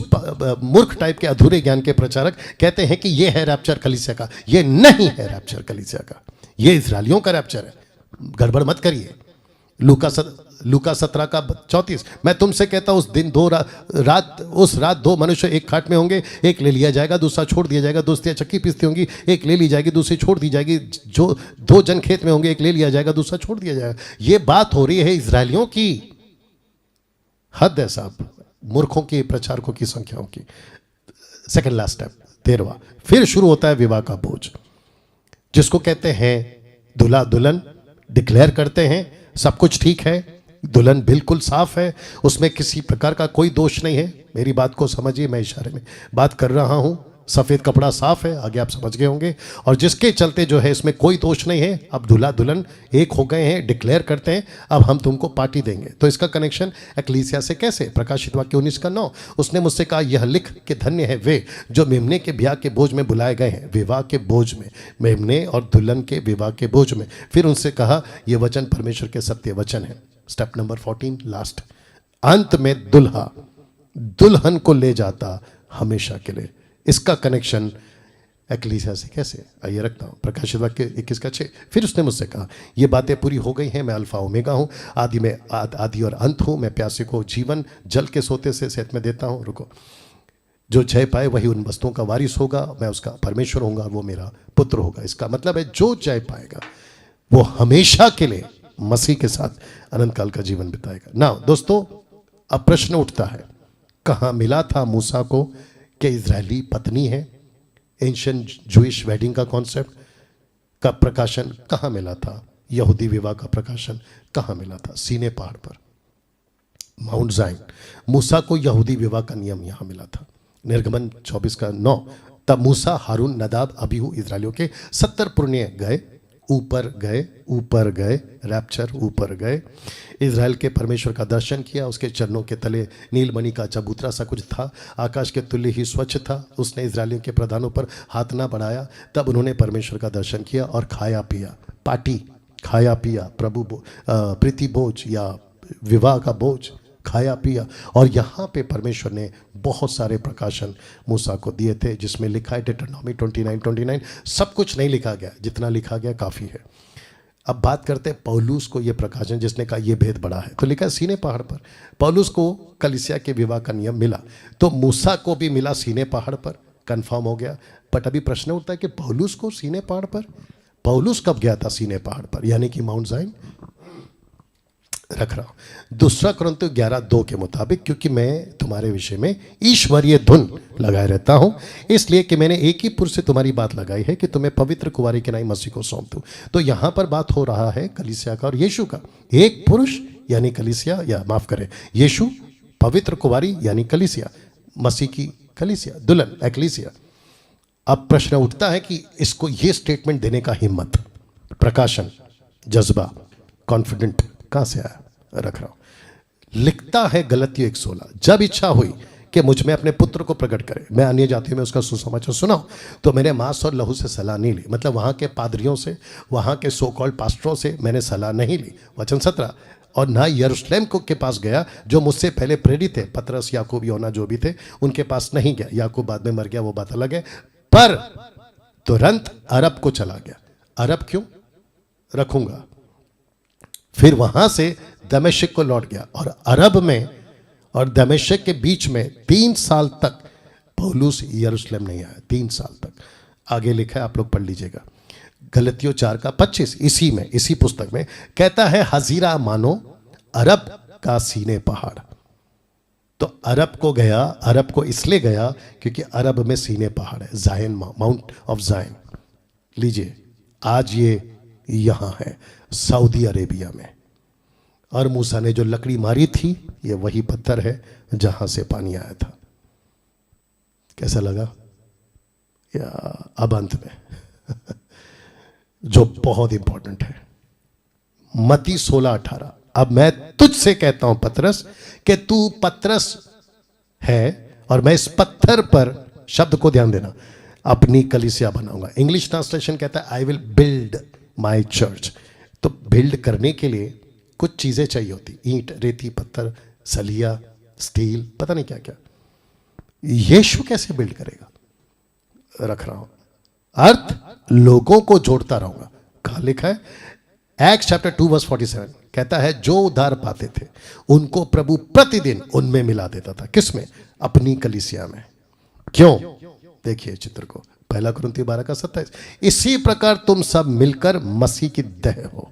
Speaker 1: मूर्ख टाइप के अधूरे ज्ञान के प्रचारक कहते हैं कि ये है रैप्चर कलीसिया का, ये नहीं है रैप्चर कलीसिया का, ये इजरायलियों का रैप्चर है। गड़बड़ मत करिए। लूका 17 का 34, मैं तुमसे कहता हूं उस रात 2 मनुष्य एक खाट में होंगे, एक ले लिया जाएगा दूसरा छोड़ दिया जाएगा, 2 स्त्रियां चक्की पीसती होंगी, एक ले ली जाएगी दूसरी छोड़ दी जाएगी, जो 2 जन खेत में होंगे, एक ले लिया जाएगा दूसरा छोड़ दिया जाएगा। ये बात हो रही है इजरायलियों की। हद है साहब, मूर्खों की, प्रचारकों की संख्याओं की। सेकंड लास्ट स्टेप 13वां, फिर शुरू होता है विवाह का बोझ, जिसको कहते हैं दूल्हा दुल्हन डिक्लेयर करते हैं सब कुछ ठीक है, दुल्हन बिल्कुल साफ है, उसमें किसी प्रकार का कोई दोष नहीं है। मेरी बात को समझिए, मैं इशारे में बात कर रहा हूं। सफ़ेद कपड़ा साफ है, आगे आप समझ गए होंगे, और जिसके चलते जो है इसमें कोई दोष नहीं है। अब दूल्हा दुल्हन एक हो गए हैं, डिक्लेयर करते हैं अब हम तुमको पार्टी देंगे। तो इसका कनेक्शन एक्लीसिया से कैसे? प्रकाशित वाक्य 19 का 9, उसने मुझसे कहा यह लिख के धन्य है वे जो मेमने के ब्याह के बोझ में बुलाए गए हैं। विवाह के बोझ में, मेमने और दुल्हन के विवाह के बोझ में। फिर उनसे कहा यह वचन परमेश्वर के सत्य वचन है। स्टेप नंबर 14 लास्ट, अंत में दुल्हा दुल्हन को ले जाता हमेशा के लिए। इसका कनेक्शन एक्लीसिया से कैसे? आइए रखता हूँ। प्रकाशित वाक्य 21 का 6, फिर उसने मुझसे कहा ये बातें पूरी हो गई हैं, मैं अल्फा ओमेगा हूँ, आदि और अंत हूँ, मैं प्यासे को जीवन जल के सोते से सेहत में देता हूँ। रुको, जो जय पाए वही उन वस्तुओं का वारिस होगा, मैं उसका परमेश्वर होऊंगा, वो मेरा पुत्र होगा। इसका मतलब है जो जय पाएगा वो हमेशा के लिए मसीह के साथ अनंत काल का जीवन बिताएगा। ना दोस्तों, अब प्रश्न उठता है कहाँ मिला था मूसा को कि इजरायली पत्नी है? एंशिएंट जूइश वेडिंग का कॉन्सेप्ट का प्रकाशन कहाँ मिला था? यहूदी विवाह का प्रकाशन कहाँ मिला था? सीने पहाड़ पर, माउंट जाइन। मूसा को यहूदी विवाह का नियम यहाँ मिला था। निर्गमन 24 का 9, तब मूसा, हारून, नदाब, अबीहू इजरायलियों के 70 पुरनिये गए, ऊपर गए, रैप्चर, ऊपर गए, इजराइल के परमेश्वर का दर्शन किया। उसके चरणों के तले नीलमणि का चबूतरा सा कुछ था, आकाश के तुल्य ही स्वच्छ था। उसने इजरायलियों के प्रधानों पर हाथ ना बढ़ाया। तब उन्होंने परमेश्वर का दर्शन किया और खाया पिया, पार्टी, खाया पिया, प्रभु प्रीति भोज या विवाह का बोझ, खाया पिया। और यहाँ पे परमेश्वर ने बहुत सारे प्रकाशन मूसा को दिए थे, जिसमें लिखा है डिटरनॉमी 29:29। सब कुछ नहीं लिखा गया, जितना लिखा गया काफ़ी है। अब बात करते हैं पौलुस को ये प्रकाशन, जिसने कहा ये भेद बड़ा है, तो लिखा है सीने पहाड़ पर। पौलुस को कलीसिया के विवाह का नियम मिला, तो मूसा को भी मिला सीने पहाड़ पर, कंफर्म हो गया। बट अभी प्रश्न उठता है कि पौलुस को सीने पहाड़ पर, पौलुस कब गया था सीने पहाड़ पर, यानी कि माउंट जाइन? रख रहा हूं 2 कुरिन्थियों 11:2 के मुताबिक, क्योंकि मैं तुम्हारे विषय में ईश्वरीय धुन लगाए रहता हूं, इसलिए कि मैंने एक ही पुरुष से तुम्हारी बात लगाई है कि तुम्हें पवित्र कुंवारी के नाई मसीह को सौंप दूं। तो यहां पर बात हो रहा है कलीसिया का और यीशु का। एक पुरुष यानी कलीसिया, या माफ करें यीशु, पवित्र कुंवारी यानी कलीसिया, मसीह की कलीसिया, दुल्हन एक्लीसिया। अब प्रश्न उठता है कि इसको ये स्टेटमेंट देने का हिम्मत, प्रकाशन, जज्बा, कॉन्फिडेंट कहां से आया? रख रहा हूं। लिखता है गलतियों 1:16, जब इच्छा हुई कि मुझ में अपने पुत्र को प्रकट करे, मैं अन्य जातियों में उसका सुसमाचार सुनाऊं, तो मैंने मांस और लहू से सलाह नहीं ली। मतलब वहां के पादरियों से, वहां के सो कॉल्ड पास्टरों से मैंने सलाह नहीं ली। वचन 17, और ना यरूशलेम को के पास गया जो मुझसे पहले प्रेरित थे, पतरस, याकूब, योना जो भी थे, उनके पास नहीं गया। याकूब बाद में मर गया, वो बात अलग है। पर तुरंत अरब को चला गया। अरब क्यों? रखूंगा। फिर वहां से दमिश्क को लौट गया, और अरब में और दमिश्क के बीच में 3 साल तक पौलुस यरूशलेम नहीं आया। 3 साल तक। आगे लिखा है, आप लोग पढ़ लीजिएगा, गलतियों 4 का 25, इसी पुस्तक में कहता है हाजिरा मानो अरब का सीने पहाड़। तो अरब को गया, अरब को इसलिए गया क्योंकि अरब में सीने पहाड़ है, जायन, माउंट ऑफ जायन। लीजिए, आज ये यहां है सऊदी अरेबिया में, और मूसा ने जो लकड़ी मारी थी, ये वही पत्थर है जहां से पानी आया था। कैसा लगा? या अब अंत में जो बहुत इंपॉर्टेंट है, मत्ती 16:18, अब मैं तुझसे कहता हूं पतरस कि तू पतरस है और मैं इस पत्थर पर, शब्द को ध्यान देना, अपनी कलीसिया बनाऊंगा। इंग्लिश ट्रांसलेशन कहता है I will build my church. तो बिल्ड करने के लिए कुछ चीजें चाहिए होती, ईंट, रेती, पत्थर, सलिया, स्टील, पता नहीं क्या क्या। यीशु कैसे बिल्ड करेगा? रख रहा हूं अर्थ, लोगों को जोड़ता रहूंगा। कहां लिखा है? एक्ट्स चैप्टर 2 वर्स 47 कहता है जो उद्धार पाते थे उनको प्रभु प्रतिदिन उनमें मिला देता था। किसमें? अपनी कलीसिया में। क्यों? देखिए चित्र को, 1 कुरिन्थियों 12:27। इसी प्रकार तुम सब मिलकर मसीह की देह हो,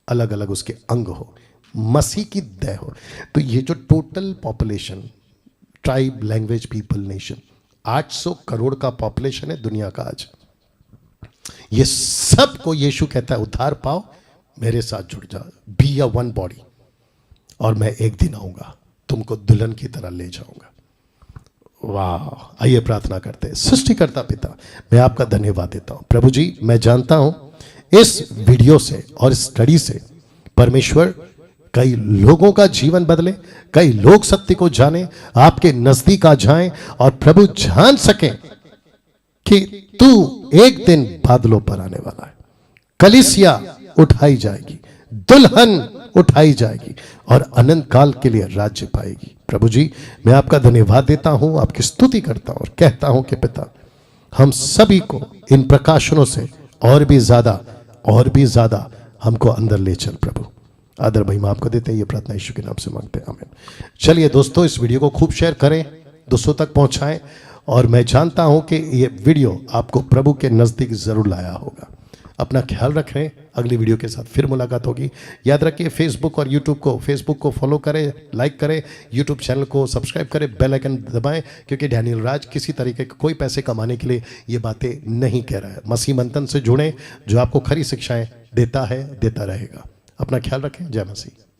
Speaker 1: अलग अलग उसके अंग हो, मसीह की देह हो। तो ये जो total population, tribe, language, people, nation, 800 crore का पॉपुलेशन है दुनिया का आज। ये सब को यीशु कहता है उद्धार पाओ, मेरे साथ जुड़ जाओ, बी अ वन बॉडी, और मैं एक दिन आऊंगा, तुमको दुल्हन की तरह ले जाऊंगा। वाह! आइए प्रार्थना करते हैं। सृष्टिकर्ता पिता, मैं आपका धन्यवाद देता हूं। प्रभु जी, मैं जानता हूं इस वीडियो से और स्टडी से परमेश्वर कई लोगों का जीवन बदले, कई लोग सत्य को जाने, आपके नजदीक आ जाएं और प्रभु जान सकें कि तू एक दिन बादलों पर आने वाला है, कलीसिया उठाई जाएगी, दुल्हन उठाई जाएगी और अनंत काल के लिए राज्य पाएगी। प्रभु जी, मैं आपका धन्यवाद देता हूं, आपकी स्तुति करता हूं और कहता हूं कि पिता, हम सभी को इन प्रकाशनों से और भी ज्यादा हमको अंदर ले चल। प्रभु, आदर महिमा आपको देते हैं, ये प्रार्थना यीशु के नाम से मांगते हैं, आमीन। चलिए दोस्तों, इस वीडियो को खूब शेयर करें, दोस्तों तक पहुंचाएं, और मैं जानता हूं कि ये वीडियो आपको प्रभु के नजदीक जरूर लाया होगा। अपना ख्याल रखें, अगली वीडियो के साथ फिर मुलाकात होगी। याद रखिए, फेसबुक और यूट्यूब को, फेसबुक को फॉलो करें, लाइक करें, यूट्यूब चैनल को सब्सक्राइब करें, बेल आइकन दबाएं, क्योंकि डैनियल राज किसी तरीके के कोई पैसे कमाने के लिए ये बातें नहीं कह रहा है। मसीह मंथन से जुड़ें, जो आपको खरी शिक्षाएं देता है, देता रहेगा। अपना ख्याल रखें। जय मसीह।